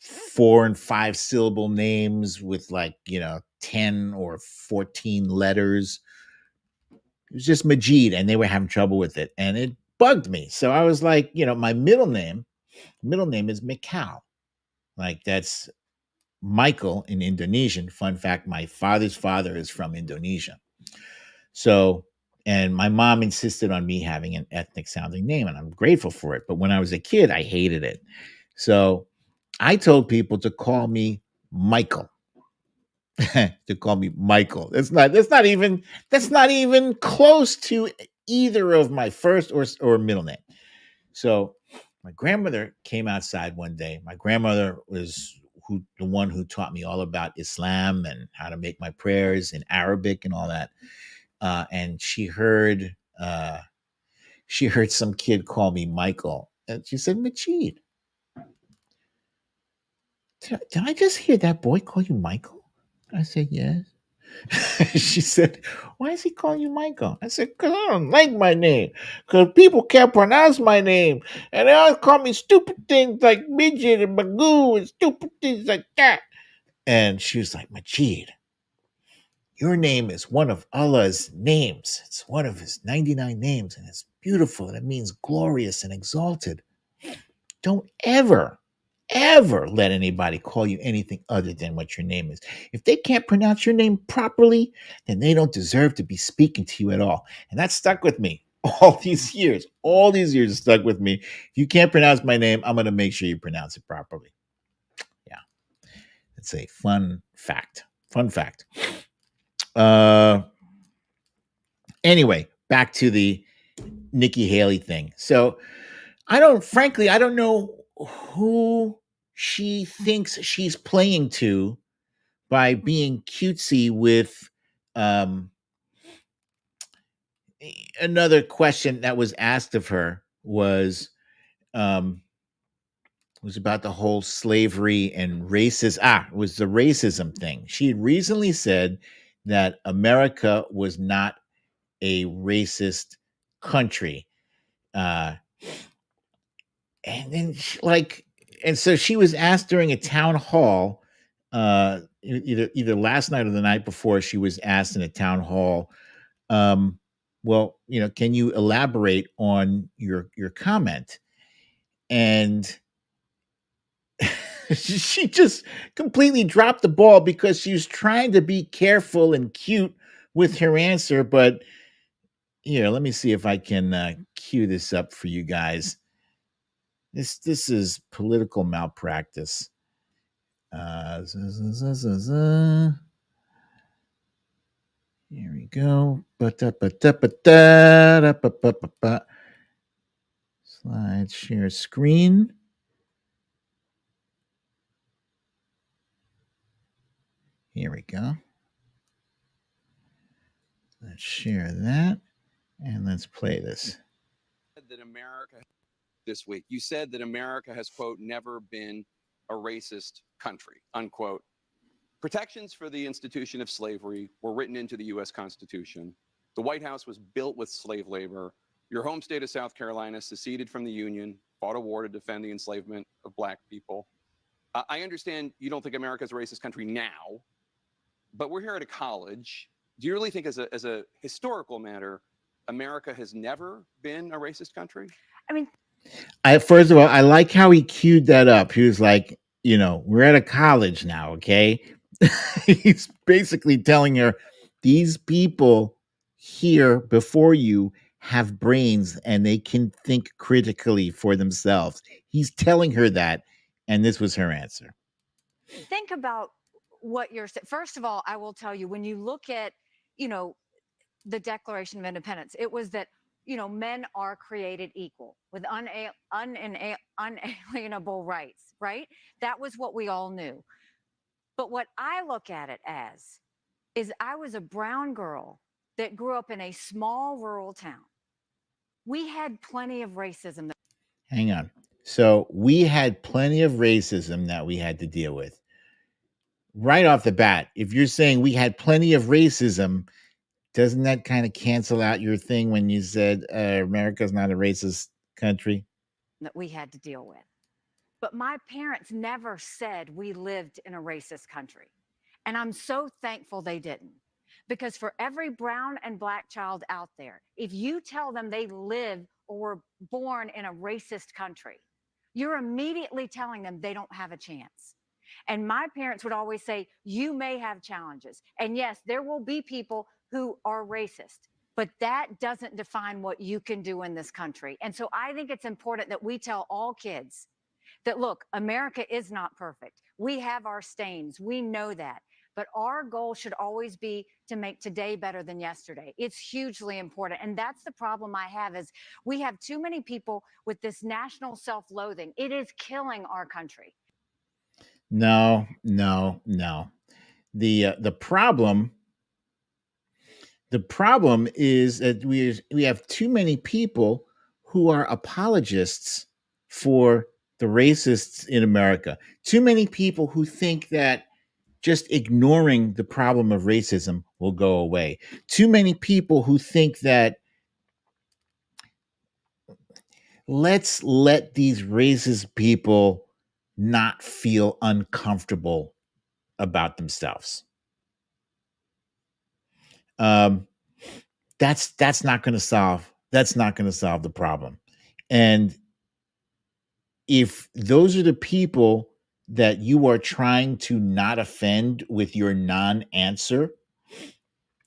4 and 5 syllable names with, like, 10 or 14 letters. It was just Majid, and they were having trouble with it, and it bugged me. So I was like, my middle name is Mikal. Like, that's Michael in Indonesian. Fun fact, my father's father is from Indonesia. So, and my mom insisted on me having an ethnic sounding name, and I'm grateful for it. But when I was a kid, I hated it. So I told people to call me Michael. To call me Michael. That's not even close to either of my first or middle name. So my grandmother came outside one day. My grandmother was the one who taught me all about Islam and how to make my prayers in Arabic and all that. And she heard some kid call me Michael, and she said, Majid, did I just hear that boy call you Michael? I said, yes. She said, why is he calling you Michael? I said, because I don't like my name. Because people can't pronounce my name. And they always call me stupid things like midget and magoo and stupid things like that. And she was like, Majid, your name is one of Allah's names. It's one of his 99 names, and it's beautiful, and it means glorious and exalted. Don't ever let anybody call you anything other than what your name is. If they can't pronounce your name properly, then they don't deserve to be speaking to you at all. And that stuck with me all these years. All these years it stuck with me. If you can't pronounce my name, I'm going to make sure you pronounce it properly. Yeah. It's a fun fact. Fun fact. Uh anyway, back to the Nikki Haley thing. So I don't know who she thinks she's playing to by being cutesy with um, another question that was asked of her um, was about the whole slavery and racism. It was the racism thing. She had recently said that America was not a racist country. Uh, and then and so she was asked during a town hall, either last night or the night before. She was asked in a town hall, um well, can you elaborate on your comment? And she just completely dropped the ball because she was trying to be careful and cute with her answer. But here, let me see if I can cue this up for you guys. This is political malpractice. Here we go. Slide share screen. Here we go. Let's share that and let's play this. That America this week, you said that America has, quote, never been a racist country, unquote. Protections for the institution of slavery were written into the U.S. Constitution. The White House was built with slave labor. Your home state of South Carolina seceded from the Union, fought a war to defend the enslavement of Black people. I understand you don't think America's a racist country now, but we're here at a college. Do you really think, as a historical matter, America has never been a racist country? I mean, First of all, I like how he queued that up. He was like, we're at a college now, okay? He's basically telling her these people here before you have brains and they can think critically for themselves. He's telling her that, and this was her answer. think about what you're saying. First of all, I will tell you, when you look at, the Declaration of Independence, it was that, men are created equal with unalienable rights, right? That was what we all knew. But what I look at it as is I was a brown girl that grew up in a small rural town. We had plenty of racism. Hang on. So we had plenty of racism that we had to deal with. Right off the bat, if you're saying we had plenty of racism, doesn't that kind of cancel out your thing when you said America's not a racist country? That we had to deal with. But my parents never said we lived in a racist country. And I'm so thankful they didn't. Because for every brown and Black child out there, if you tell them they live or were born in a racist country, you're immediately telling them they don't have a chance. And my parents would always say, you may have challenges. And yes, there will be people who are racist, but that doesn't define what you can do in this country. And so I think it's important that we tell all kids that, look, America is not perfect. We have our stains. We know that. But our goal should always be to make today better than yesterday. It's hugely important. And that's the problem I have, is we have too many people with this national self-loathing. It is killing our country. No. The problem is that we have too many people who are apologists for the racists in America. Too many people who think that just ignoring the problem of racism will go away. Too many people who think that let's let these racist people not feel uncomfortable about themselves. That's not going to solve the problem. And if those are the people that you are trying to not offend with your non-answer,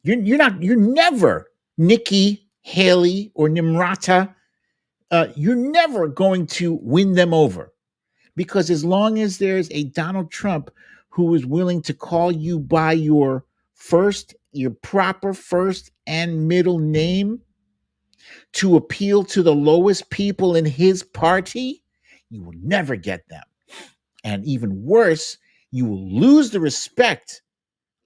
you're never Nikki, Haley, or Nimrata. You're never going to win them over, because as long as there's a Donald Trump who is willing to call you by your proper first and middle name to appeal to the lowest people in his party, you will never get them. And even worse, you will lose the respect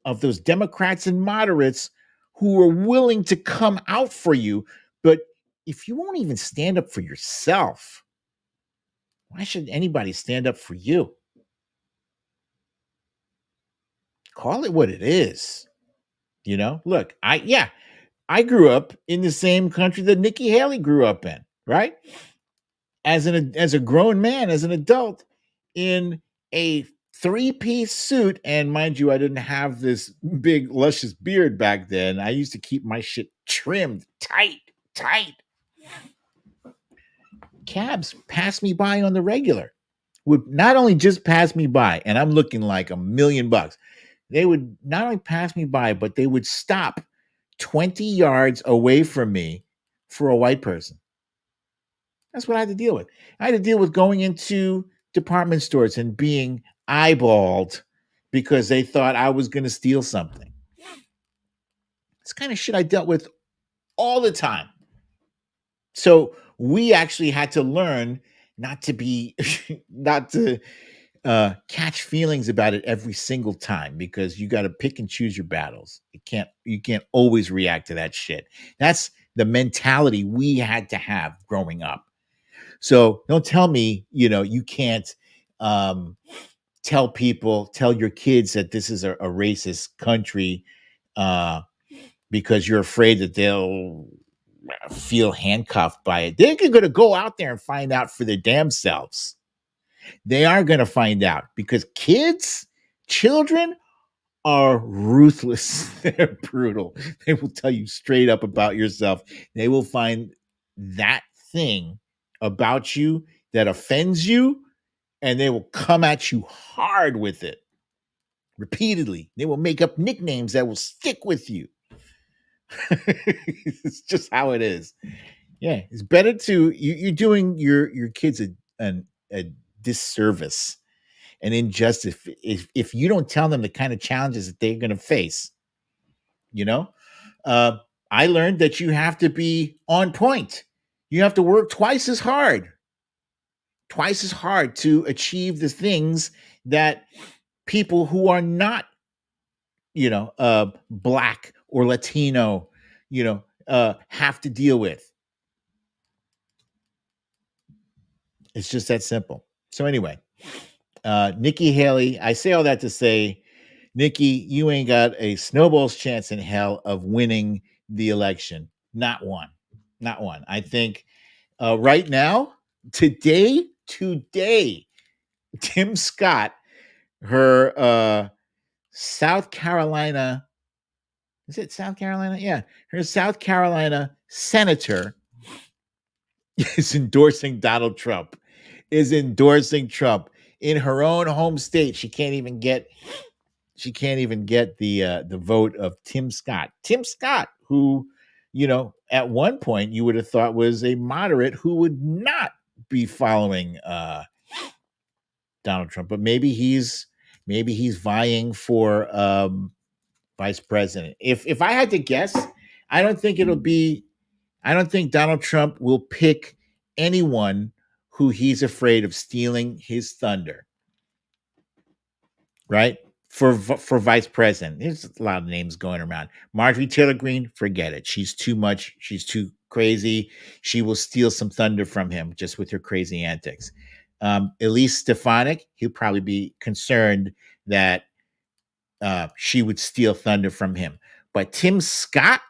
of those Democrats and moderates who are willing to come out for you. But if you won't even stand up for yourself, why should anybody stand up for you? Call it what it is. Look, I grew up in the same country that Nikki Haley grew up in, right? As a grown man, as an adult, in a 3-piece suit. And mind you, I didn't have this big luscious beard back then. I used to keep my shit trimmed tight. Cabs pass me by on the regular. Would not only just pass me by, and I'm looking like $1 million. They would not only pass me by, but they would stop 20 yards away from me for a white person. That's what I had to deal with. I had to deal with going into department stores and being eyeballed because they thought I was going to steal something. It's kind of shit I dealt with all the time. So we actually had to learn not to catch feelings about it every single time, because you got to pick and choose your battles. You can't always react to that shit. That's the mentality we had to have growing up. So don't tell me, you can't tell your kids that this is a racist country because you're afraid that they'll feel handcuffed by it. They're going to go out there and find out for their damn selves. They are going to find out because children are ruthless. They're brutal. They will tell you straight up about yourself. They will find that thing about you that offends you, and they will come at you hard with it repeatedly. They will make up nicknames that will stick with you. It's just how it is. Yeah, it's better to you're doing your kids a disservice, an injustice if you don't tell them the kind of challenges that they're going to face. You know, I learned that you have to be on point. You have to work twice as hard to achieve the things that people who are not, Black or Latino, have to deal with. It's just that simple. So anyway, Nikki Haley, I say all that to say, Nikki, you ain't got a snowball's chance in hell of winning the election. Not one. Not one. I think right now, today, Tim Scott, her South Carolina, is it South Carolina? Yeah. Her South Carolina senator is endorsing Donald Trump, in her own home state. She can't even get the vote of Tim Scott. Tim Scott, who, at one point you would have thought was a moderate who would not be following Donald Trump, but maybe he's vying for vice president. If I had to guess, I don't think Donald Trump will pick anyone who he's afraid of stealing his thunder. Right? For vice president. There's a lot of names going around. Marjorie Taylor Greene, forget it. She's too much. She's too crazy. She will steal some thunder from him just with her crazy antics. Elise Stefanik, he'll probably be concerned that she would steal thunder from him. But Tim Scott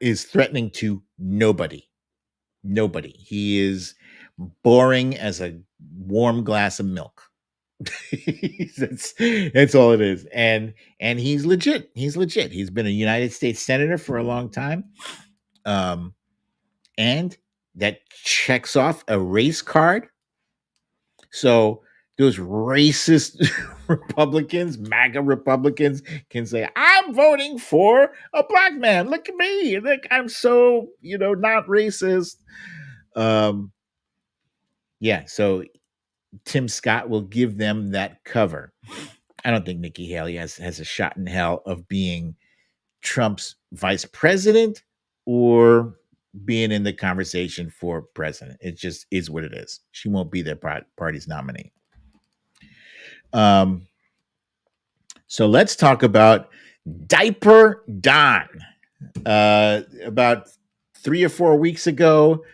is threatening to nobody. He is boring as a warm glass of milk. That's all it is. And he's legit. He's been a United States senator for a long time. And that checks off a race card. So those racist Republicans, MAGA Republicans, can say, I'm voting for a Black man. Look at me. Look, I'm so, not racist. Yeah, so Tim Scott will give them that cover. I don't think Nikki Haley has a shot in hell of being Trump's vice president or being in the conversation for president. It just is what it is. She won't be their party's nominee. So let's talk about Diaper Don. About 3 or 4 weeks ago,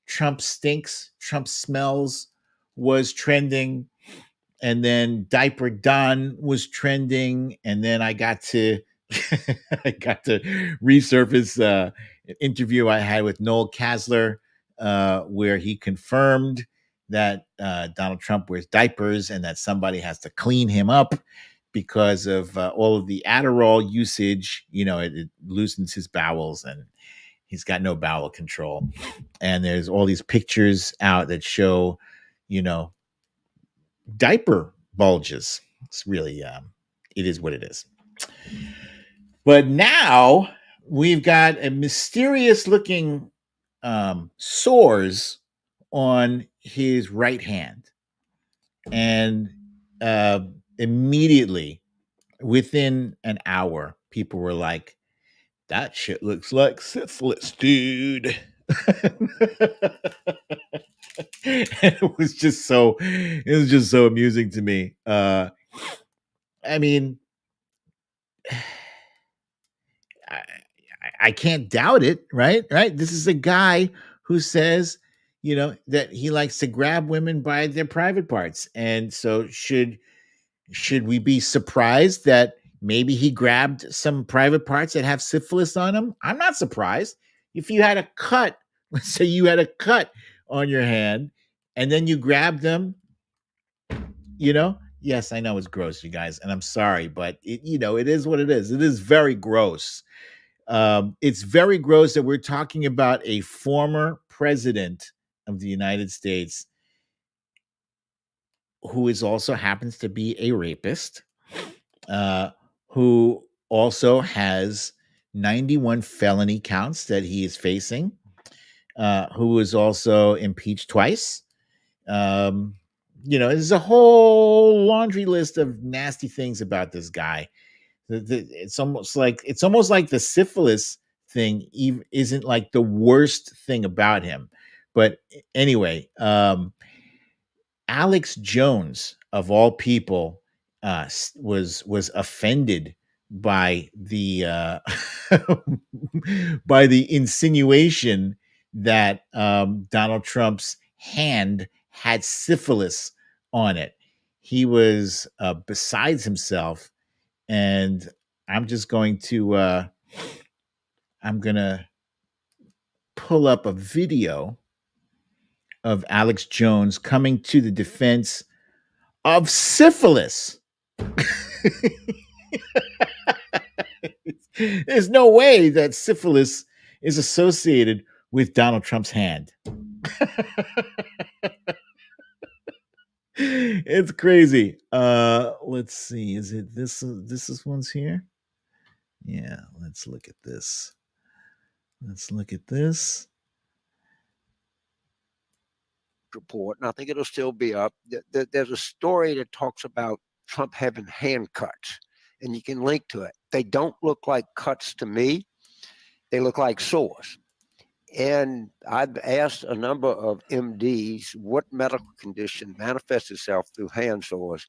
Trump stinks, Trump smells was trending, and then Diaper Don was trending, and then I got to resurface an interview I had with Noel Kasler, where he confirmed that Donald Trump wears diapers and that somebody has to clean him up because of all of the Adderall usage. It loosens his bowels and he's got no bowel control. And there's all these pictures out that show, diaper bulges. It's really, it is what it is. But now we've got a mysterious looking sores on his right hand. And immediately, within an hour, people were like, that shit looks like syphilis, dude. It was just so amusing to me. I mean, I can't doubt it, right? This is a guy who says, that he likes to grab women by their private parts. And so should we be surprised that maybe he grabbed some private parts that have syphilis on them? I'm not surprised. If you had a cut, let's say you had a cut on your hand and then you grabbed them, yes, I know it's gross, you guys, and I'm sorry, but it is what it is. It is very gross. It's very gross that we're talking about a former president of the United States who is also happens to be a rapist, who also has 91 felony counts that he is facing, who was also impeached twice. There's a whole laundry list of nasty things about this guy. It's almost like the syphilis thing isn't like the worst thing about him. But anyway, Alex Jones, of all people, was offended by the by the insinuation that Donald Trump's hand had syphilis on it. He was besides himself, and I'm just going to I'm gonna pull up a video of Alex Jones coming to the defense of syphilis. There's no way that syphilis is associated with Donald Trump's hand. It's crazy. Let's see. Is it this one's here? Yeah, let's look at this. Report, and I think it'll still be up. There's a story that talks about Trump having hand cuts, and you can link to it. They don't look like cuts to me. They look like sores. And I've asked a number of MDs what medical condition manifests itself through hand sores,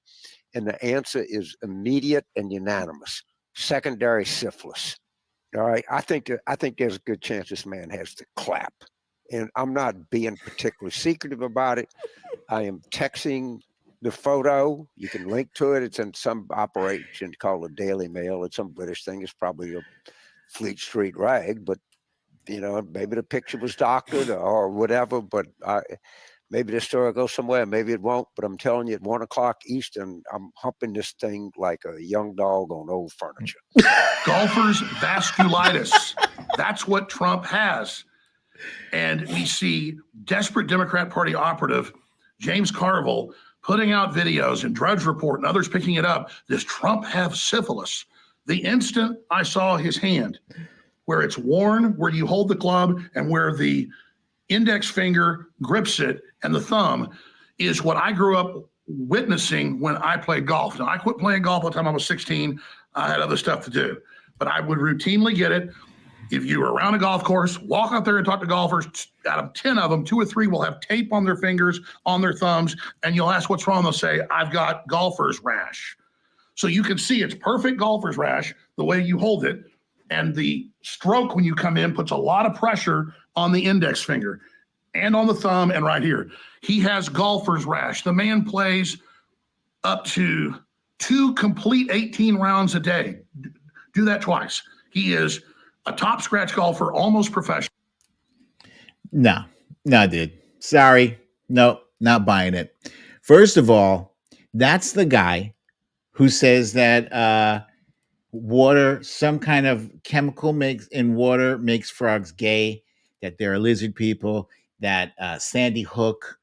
and the answer is immediate and unanimous: secondary syphilis. All right, I think there's a good chance this man has the clap. And I'm not being particularly secretive about it. I am texting the photo. You can link to it. It's in some operation called the Daily Mail. It's some British thing. It's probably a Fleet Street rag, but maybe the picture was doctored or whatever. But maybe the story will go somewhere. Maybe it won't. But I'm telling you, at 1 o'clock Eastern, I'm humping this thing like a young dog on old furniture. Golfer's vasculitis. That's what Trump has. And we see desperate Democrat Party operative James Carville putting out videos and Drudge Report and others picking it up. Does Trump have syphilis? The instant I saw his hand, where it's worn, where you hold the club, and where the index finger grips it and the thumb, is what I grew up witnessing when I played golf. Now, I quit playing golf by the time I was 16. I had other stuff to do, but I would routinely get it. If you were around a golf course, walk out there and talk to golfers. Out of 10 of them, 2 or 3 will have tape on their fingers, on their thumbs, and you'll ask what's wrong. They'll say, I've got golfer's rash. So you can see it's perfect golfer's rash, the way you hold it. And the stroke when you come in puts a lot of pressure on the index finger and on the thumb and right here. He has golfer's rash. The man plays up to 2 complete 18 rounds a day. Do that twice. He is a top scratch golfer, almost professional. No, dude. Sorry. No, not buying it. First of all, that's the guy who says that water, some kind of chemical in water makes frogs gay, that they're lizard people, that Sandy Hook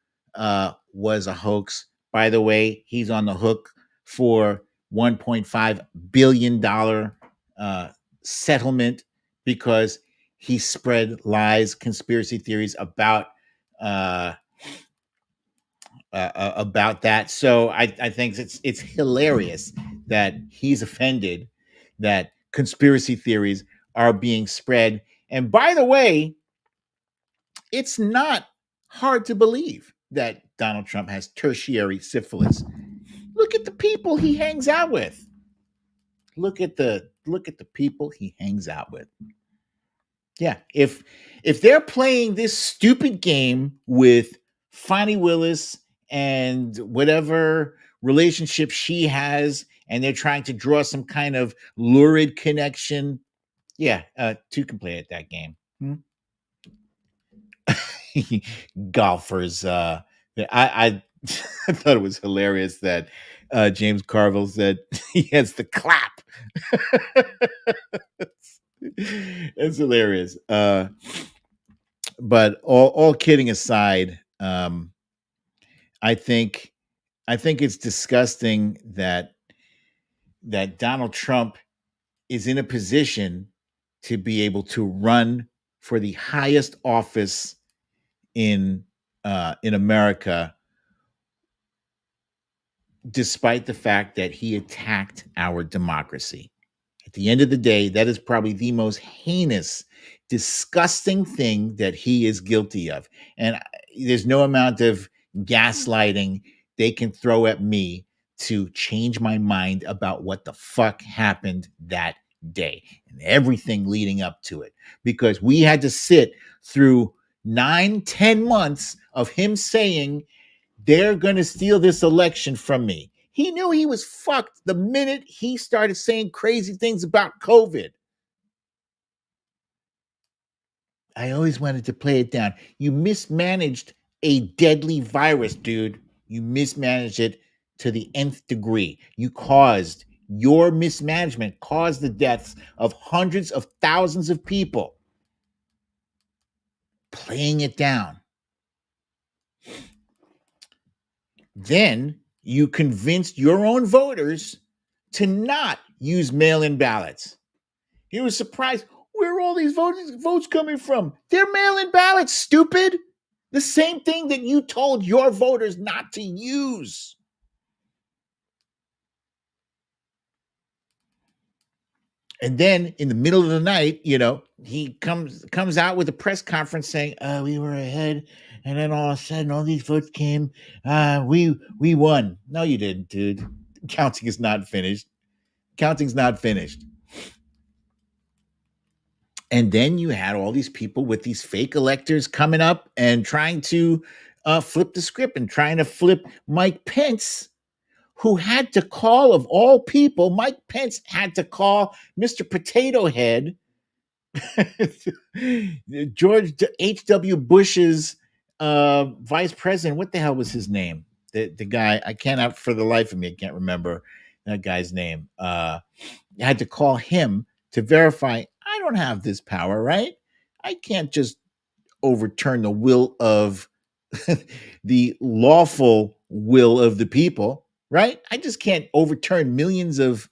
was a hoax. By the way, he's on the hook for $1.5 billion settlement because he spread lies, conspiracy theories about that. So I think it's hilarious that he's offended that conspiracy theories are being spread. And by the way, it's not hard to believe that Donald Trump has tertiary syphilis. Look at the people he hangs out with. Look at the people he hangs out with. Yeah, if they're playing this stupid game with Fonnie Willis and whatever relationship she has, and they're trying to draw some kind of lurid connection, yeah, two can play at that game. Golfers. I I thought it was hilarious that James Carville said he has the clap. It's hilarious. But all kidding aside, I think it's disgusting that Donald Trump is in a position to be able to run for the highest office in America, despite the fact that he attacked our democracy. At the end of the day, that is probably the most heinous, disgusting thing that he is guilty of. And there's no amount of gaslighting they can throw at me to change my mind about what the fuck happened that day and everything leading up to it. Because we had to sit through 9-10 months of him saying they're going to steal this election from me. He knew he was fucked the minute he started saying crazy things about COVID. I always wanted to play it down. You mismanaged a deadly virus, dude. You mismanaged it to the nth degree. Your mismanagement caused the deaths of hundreds of thousands of people. Playing it down. Then you convinced your own voters to not use mail-in ballots. He was surprised. Where are all these votes coming from? They're mail-in ballots, stupid. The same thing that you told your voters not to use. And then in the middle of the night, he comes out with a press conference saying, we were ahead. And then all of a sudden, all these votes came. We won. No, you didn't, dude. Counting is not finished. Counting's not finished. And then you had all these people with these fake electors coming up and trying to flip the script and trying to flip Mike Pence, who had to call, of all people, Mike Pence had to call Mr. Potato Head, George H.W. Bush's vice president. What the hell was his name? The guy, I cannot, for the life of me, I can't remember that guy's name. I had to call him to verify, I don't have this power, right? I can't just overturn the will of the lawful will of the people, right? I just can't overturn millions of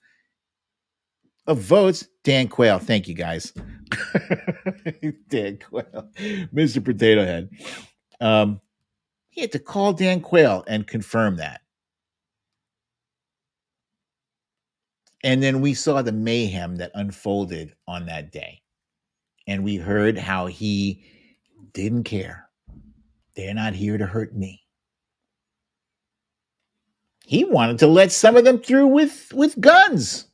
votes. Dan Quayle, thank you guys. Dan Quayle, Mr. Potato Head. He had to call Dan Quayle and confirm that. And then we saw the mayhem that unfolded on that day. And we heard how he didn't care. They're not here to hurt me. He wanted to let some of them through with guns.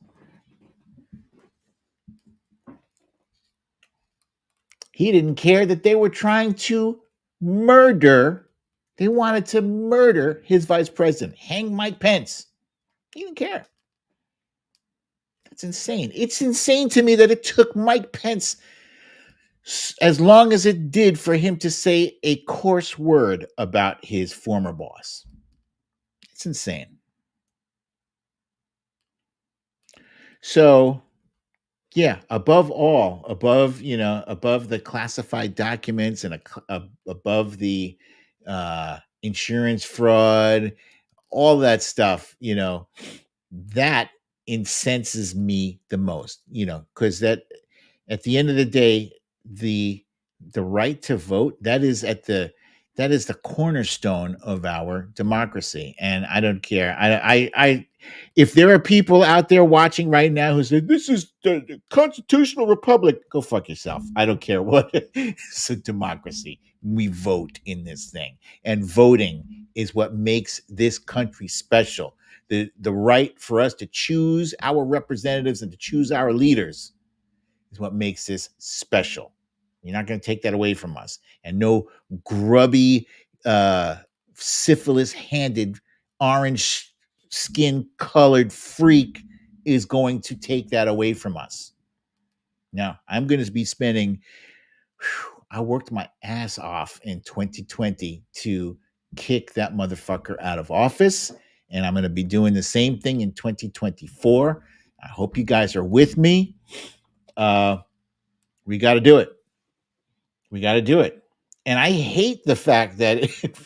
He didn't care that they were trying to murder. They wanted to murder his vice president, hang Mike Pence. He didn't care. That's insane. It's insane to me that it took Mike Pence as long as it did for him to say a coarse word about his former boss. It's insane. So, yeah, above the classified documents and above the insurance fraud, all that stuff, that incenses me the most, because that at the end of the day, the right to vote, that is the cornerstone of our democracy. And I don't care. I if there are people out there watching right now who say this is the constitutional republic, go fuck yourself. I don't care what. It's a democracy. We vote in this thing, and voting is what makes this country special. The right for us to choose our representatives and to choose our leaders is what makes this special. You're not going to take that away from us. And no grubby, syphilis-handed, orange skin-colored freak is going to take that away from us. Now, I'm going to be spending, I worked my ass off in 2020 to kick that motherfucker out of office. And I'm going to be doing the same thing in 2024. I hope you guys are with me. We got to do it. We got to do it. And I hate the fact that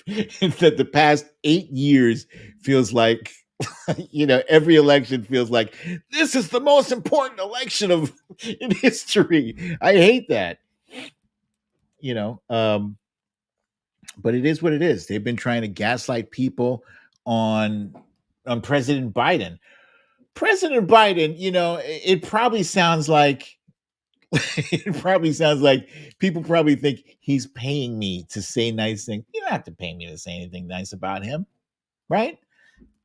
that the past 8 years feels like, every election feels like this is the most important election in history. I hate that. But it is what it is. They've been trying to gaslight people on President Biden. President Biden, it probably sounds like people probably think he's paying me to say nice things. You don't have to pay me to say anything nice about him, right?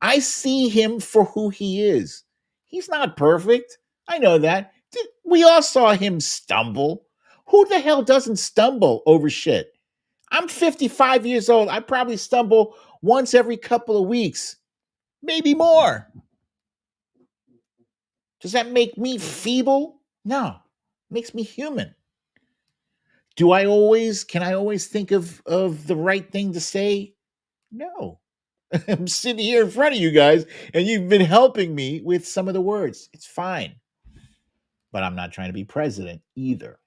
I see him for who he is. He's not perfect. I know that. We all saw him stumble. Who the hell doesn't stumble over shit? I'm 55 years old. I probably stumble once every couple of weeks, maybe more. Does that make me feeble? No, it makes me human. Can I always think of the right thing to say? No. I'm sitting here in front of you guys and you've been helping me with some of the words. It's fine. But I'm not trying to be president either.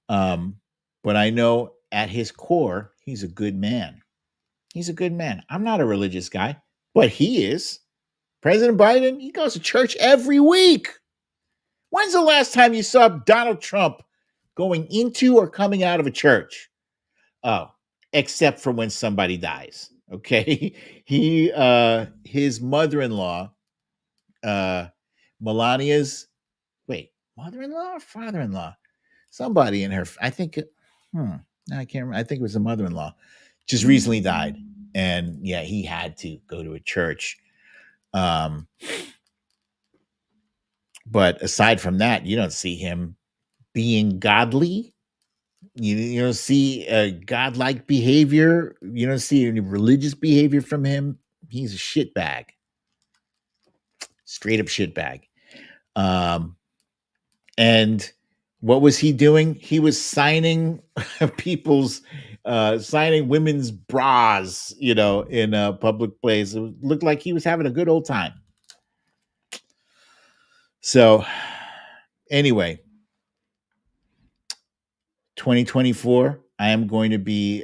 But I know at his core, he's a good man. He's a good man. I'm not a religious guy, but he is. President Biden, he goes to church every week. When's the last time you saw Donald Trump going into or coming out of a church? Oh, except for when somebody dies. Okay. His mother-in-law, Melania's, mother-in-law or father-in-law? Somebody in her, I think, I can't remember. I think it was the mother-in-law, just recently died. And yeah, he had to go to a church. But aside from that, you don't see him being godly. You don't see a godlike behavior. You don't see any religious behavior from him. He's a shitbag. Straight up shitbag. And what was he doing? He was signing signing women's bras, in a public place. It looked like he was having a good old time. So anyway, 2024, I am going to be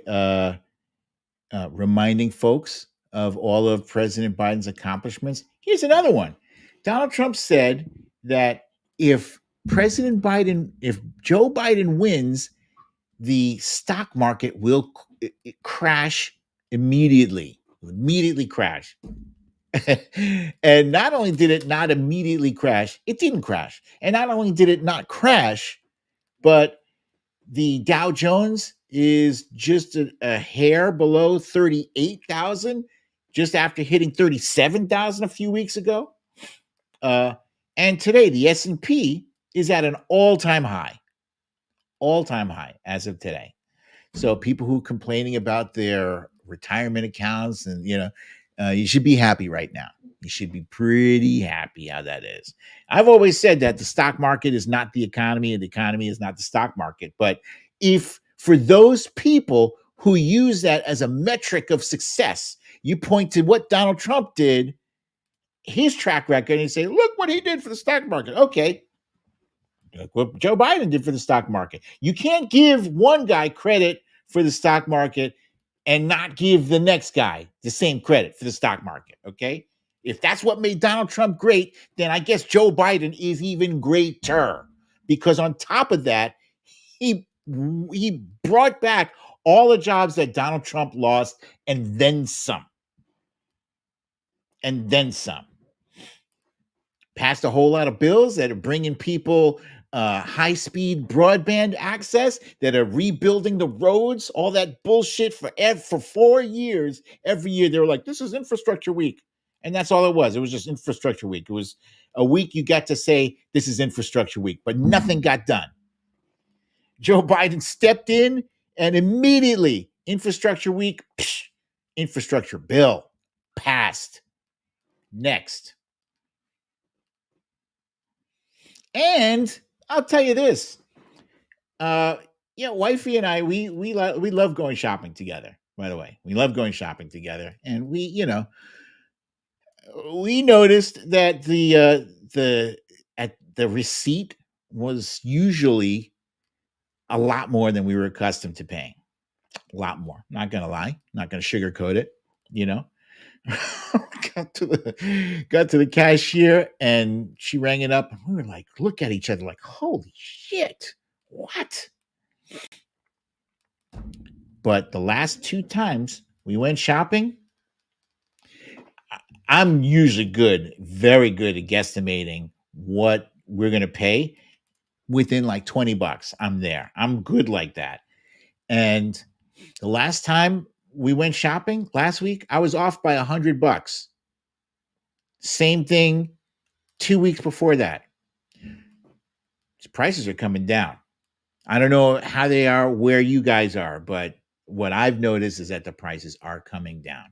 reminding folks of all of President Biden's accomplishments. Here's another one. Donald Trump said that if Joe Biden wins, the stock market will crash immediately. Immediately crash. And not only did it not immediately crash, it didn't crash. And not only did it not crash, but the Dow Jones is just a hair below 38,000, just after hitting 37,000 a few weeks ago. And today, the S&P is at an all-time high as of today. So people who are complaining about their retirement accounts and, you should be happy right now. You should be pretty happy how that is. I've always said that the stock market is not the economy and the economy is not the stock market. But if for those people who use that as a metric of success, you point to what Donald Trump did, his track record, and you say, look what he did for the stock market. Okay. Look what Joe Biden did for the stock market. You can't give one guy credit for the stock market and not give the next guy the same credit for the stock market, okay? If that's what made Donald Trump great, then I guess Joe Biden is even greater. Because on top of that, he brought back all the jobs that Donald Trump lost and then some. And then some. Passed a whole lot of bills that are bringing people high-speed broadband access, that are rebuilding the roads, all that bullshit for 4 years. Every year they were like, this is infrastructure week. And that's all it was. It was just infrastructure week. It was a week you got to say, this is infrastructure week, but nothing got done. Joe Biden stepped in and immediately, infrastructure week, infrastructure bill passed. Next. And I'll tell you this. Wifey and I, we love going shopping together. By the way, we love going shopping together, and we noticed that the receipt was usually a lot more than we were accustomed to paying. A lot more. Not gonna lie. Not gonna sugarcoat it. got to the cashier and she rang it up. And we were like, look at each other like, holy shit, what? But the last 2 times we went shopping, I'm usually very good at guesstimating what we're going to pay within like $20. I'm there. I'm good like that. And the last time we went shopping last week, I was off by $100. Same thing 2 weeks before that. Prices are coming down. I don't know how they are where you guys are, but what I've noticed is that the prices are coming down.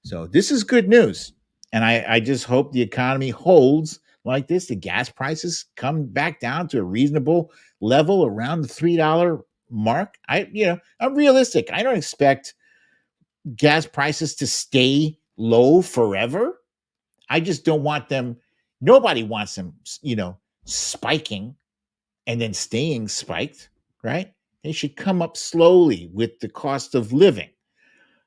So this is good news. And I just hope the economy holds like this. The gas prices come back down to a reasonable level around the $3 mark. I'm realistic. I don't expect gas prices to stay low forever. I just don't want them. Nobody wants them, spiking and then staying spiked, right? They should come up slowly with the cost of living.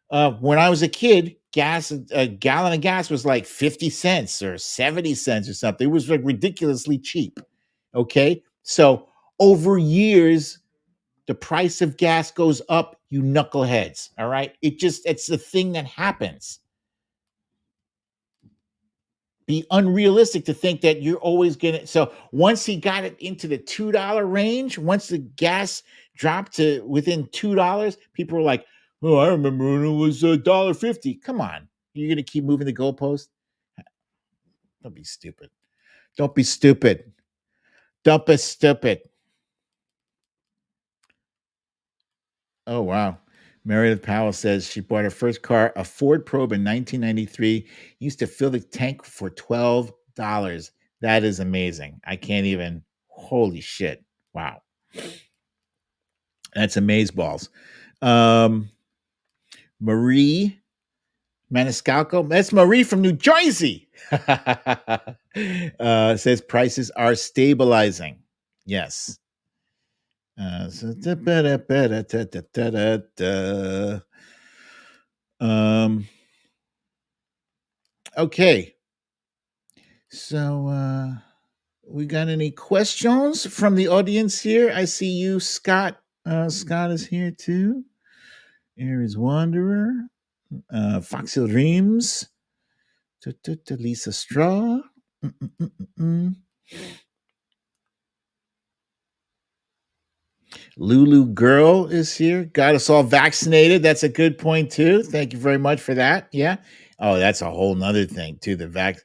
When I was a kid, a gallon of gas was like 50 cents or 70 cents or something. It was like ridiculously cheap. Okay. So over years, the price of gas goes up, you knuckleheads. All right. It's the thing that happens. Be unrealistic to think that you're always gonna. So once he got it into the $2 range, once the gas dropped to within $2, people were like, "Oh, I remember when it was $1.50." Come on, you're gonna keep moving the goalpost? Don't be stupid. Don't be stupid. Don't be stupid. Oh wow. Meredith Powell says she bought her first car, a Ford Probe in 1993. Used to fill the tank for $12. That is amazing. I can't even. Holy shit. Wow. That's amazeballs. Marie Maniscalco. That's Marie from New Jersey. Says prices are stabilizing. Yes. Okay. So we got any questions from the audience here? I see you, Scott. Scott is here too. Aries Wanderer. Foxhill Dreams. Lisa Straw. Lulu Girl is here. Got us all vaccinated. That's a good point too. Thank you very much for that. Yeah. Oh, that's a whole nother thing too. The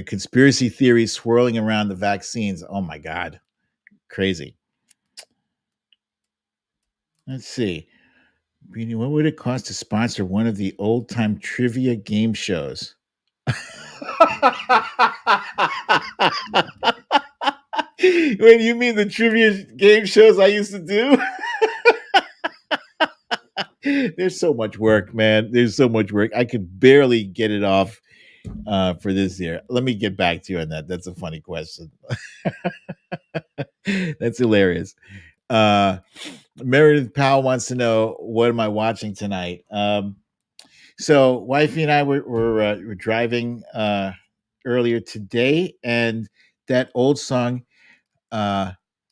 conspiracy theories swirling around the vaccines. Oh my God. Crazy. Let's see. What would it cost to sponsor one of the old time trivia game shows? When you mean the trivia game shows I used to do? There's so much work, man. There's so much work. I could barely get it off for this year. Let me get back to you on that. That's a funny question. That's hilarious. Meredith Powell wants to know, what am I watching tonight? So wifey and I were driving earlier today, and that old song,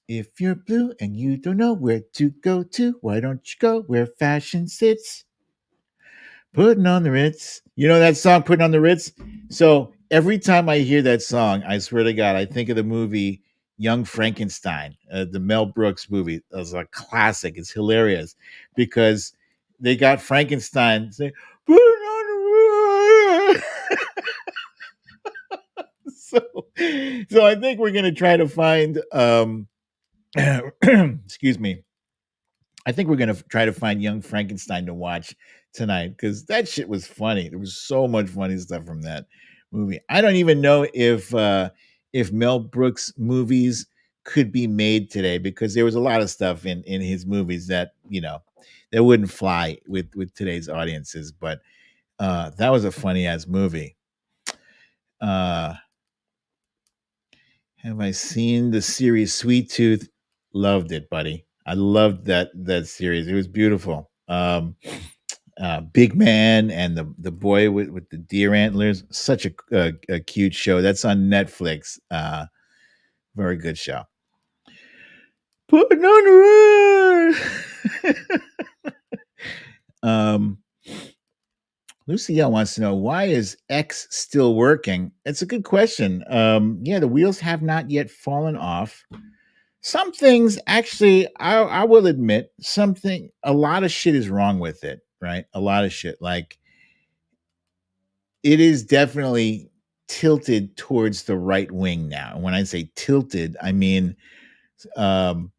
if you're blue and you don't know where to go to, why don't you go where fashion sits? Putting on the Ritz. You know that song, Putting on the Ritz? So every time I hear that song, I swear to God, I think of the movie Young Frankenstein, the Mel Brooks movie. It's a classic. It's hilarious because they got Frankenstein saying, "Put on the Ritz." So I think we're going to try to find excuse me. I think we're gonna try to find Young Frankenstein to watch tonight because that shit was funny. There was so much funny stuff from that movie. I don't even know if Mel Brooks movies could be made today because there was a lot of stuff in his movies that that wouldn't fly with today's audiences. But that was a funny ass movie. Uh, have I seen the series Sweet Tooth? Loved it, buddy. I loved that series. It was beautiful. Big Man and the boy with the deer antlers. Such a cute show. That's on Netflix. Very good show. Putting on the road. Lucielle wants to know, why is X still working? It's a good question. Yeah, the wheels have not yet fallen off. Some things, actually, I will admit, a lot of shit is wrong with it, right? A lot of shit. Like, it is definitely tilted towards the right wing now. And when I say tilted, I mean um,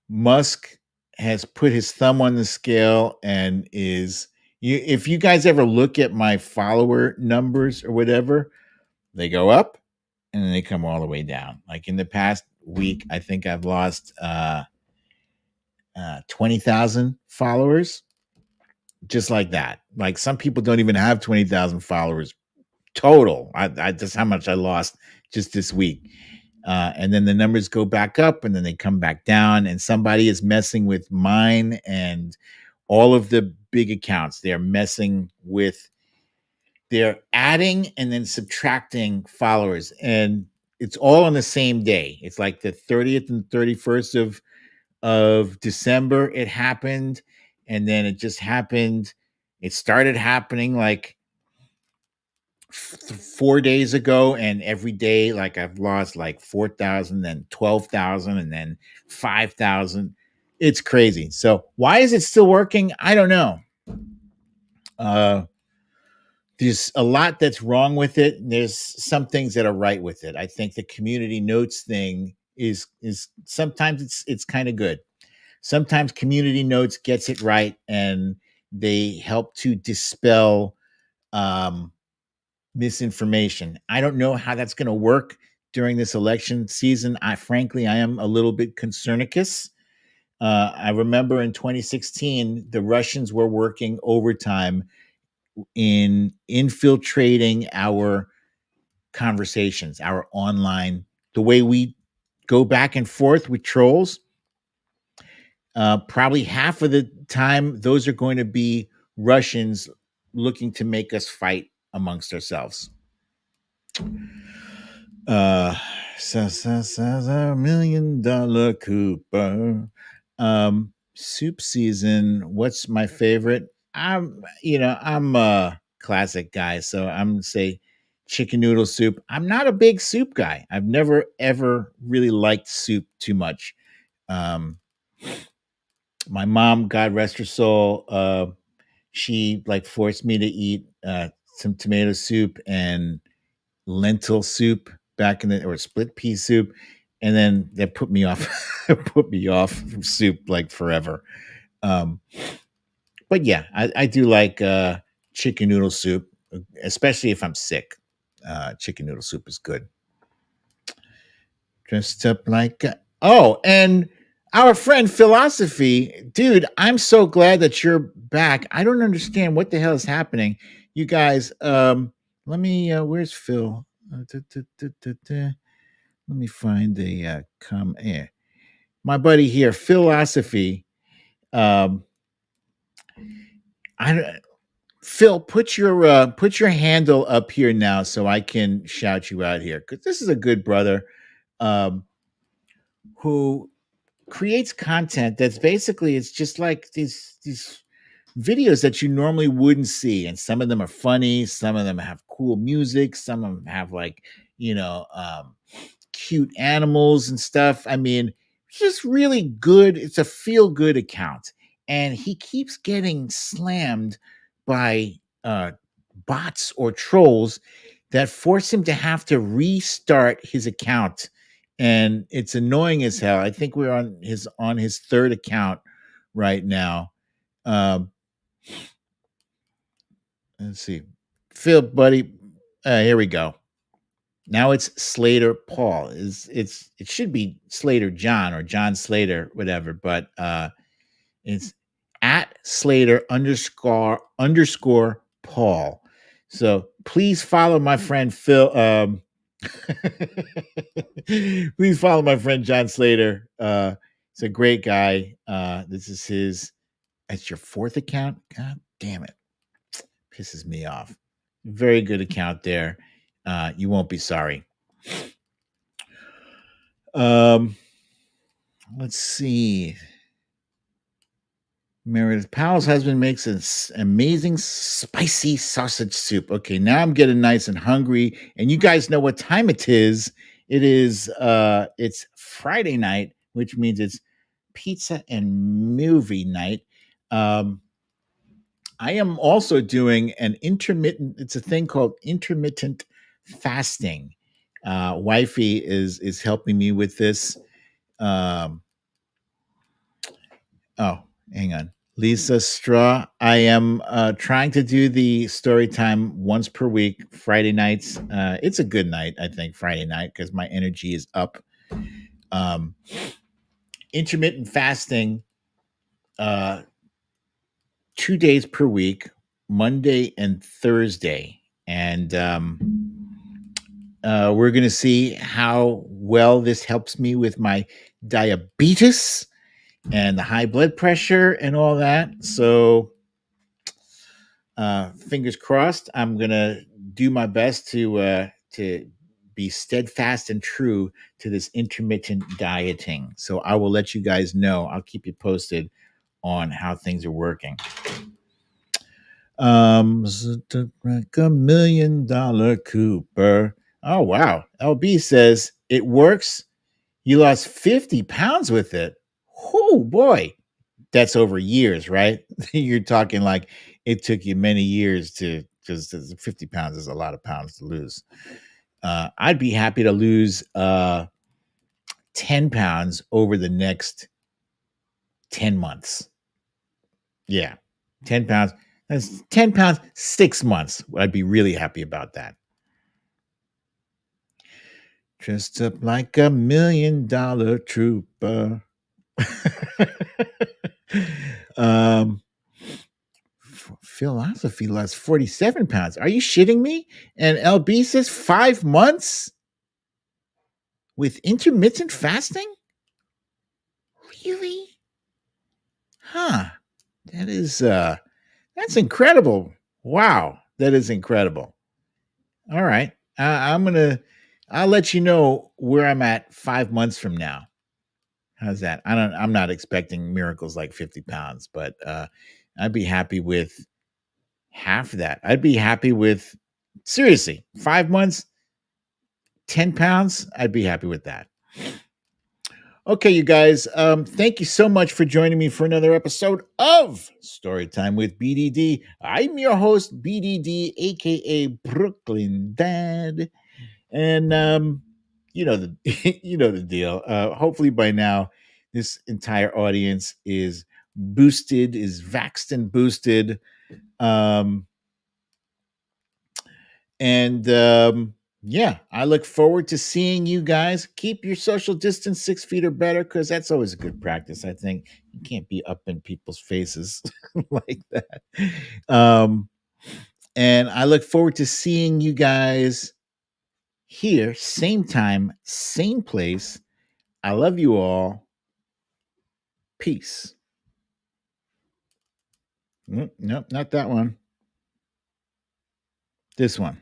Musk has put his thumb on the scale and if you guys ever look at my follower numbers or whatever, they go up and then they come all the way down. Like in the past week, I think I've lost 20,000 followers just like that. Like some people don't even have 20,000 followers total. I just how much I lost just this week. And then the numbers go back up and then they come back down, and somebody is messing with mine and all of the big accounts. They're adding and then subtracting followers, and it's all on the same day. It's like the 30th and 31st of December it happened, and then it just happened. It started happening like 4 days ago, and every day like I've lost like 4,000, then 12,000, and then 5,000. It's crazy. So why is it still working? I don't know. There's a lot that's wrong with it. There's some things that are right with it. I think the community notes thing is sometimes it's kind of good. Sometimes community notes gets it right, and they help to dispel misinformation. I don't know how that's going to work during this election season. I am a little bit concernicus. I remember in 2016, the Russians were working overtime in infiltrating our conversations, our online, the way we go back and forth with trolls. Probably half of the time, those are going to be Russians looking to make us fight amongst ourselves. $1 million Cooper. Soup season. What's my favorite? I'm a classic guy, so I'm gonna say chicken noodle soup. I'm not a big soup guy. I've never ever really liked soup too much. My mom, God rest her soul, she like forced me to eat some tomato soup and lentil soup back or split pea soup, and then that put me off put me off from soup like forever. But yeah, I do like chicken noodle soup, especially if I'm sick. Chicken noodle soup is good. Dressed up like and our friend Philosophy, dude, I'm so glad that you're back. I don't understand what the hell is happening. You guys, let me where's Phil? Let me find the my buddy here, Philosophy. I Phil, put your handle up here now so I can shout you out here, because this is a good brother who creates content that's basically, it's just like these videos that you normally wouldn't see, and some of them are funny, some of them have cool music, some of them have like cute animals and stuff. I mean, it's just really good. It's a feel good account, and he keeps getting slammed by bots or trolls that force him to have to restart his account and it's annoying as hell. I think we're on his third account right now. Um, let's see, Phil, buddy. Here we go. Now it's Slater Paul. It should be Slater John or John Slater, whatever, but it's at Slater underscore Paul. So please follow my friend Phil. Please follow my friend John Slater. He's a great guy. This is his. That's your fourth account. God damn it, pisses me off. Very good account there. You won't be sorry. Let's see. Meredith Powell's husband makes an amazing spicy sausage soup. Okay, now I'm getting nice and hungry, and you guys know what time it is. It's Friday night, which means it's pizza and movie night. I am also doing an intermittent. It's a thing called intermittent fasting. Wifey is helping me with this. Oh, hang on. Lisa Straw. I am trying to do the story time once per week, Friday nights. It's a good night, I think, Friday night, because my energy is up. Intermittent fasting, 2 days per week, Monday and Thursday. And we're going to see how well this helps me with my diabetes and the high blood pressure and all that. So fingers crossed. I'm gonna do my best to be steadfast and true to this intermittent dieting. So I will let you guys know. I'll keep you posted on how things are working. Like $1 million Cooper. Oh wow. LB says it works. You lost 50 pounds with it. Oh boy. That's over years, right? You're talking like it took you many years to, because 50 pounds is a lot of pounds to lose. I'd be happy to lose 10 pounds over the next 10 months. Yeah, 10 pounds. That's 10 pounds, 6 months. I'd be really happy about that. Dressed up like $1 million trooper. Philosophy lost 47 pounds. Are you shitting me? And LB says 5 months with intermittent fasting? Really? Huh. That's incredible. Wow. That is incredible. All right. I'll let you know where I'm at 5 months from now. How's that? I'm not expecting miracles like 50 pounds, but I'd be happy with half that. I'd be happy with, seriously, 5 months, 10 pounds. I'd be happy with that. Okay, you guys, thank you so much for joining me for another episode of Storytime with BDD. I'm your host, BDD, aka Brooklyn Dad, and you know the you know the deal. Hopefully by now, this entire audience is boosted, is vaxxed and boosted. And yeah, I look forward to seeing you guys. Keep your social distance 6 feet or better, because that's always a good practice. I think you can't be up in people's faces like that. And I look forward to seeing you guys here, same time, same place. I love you all. Peace. Nope, not that one. This one.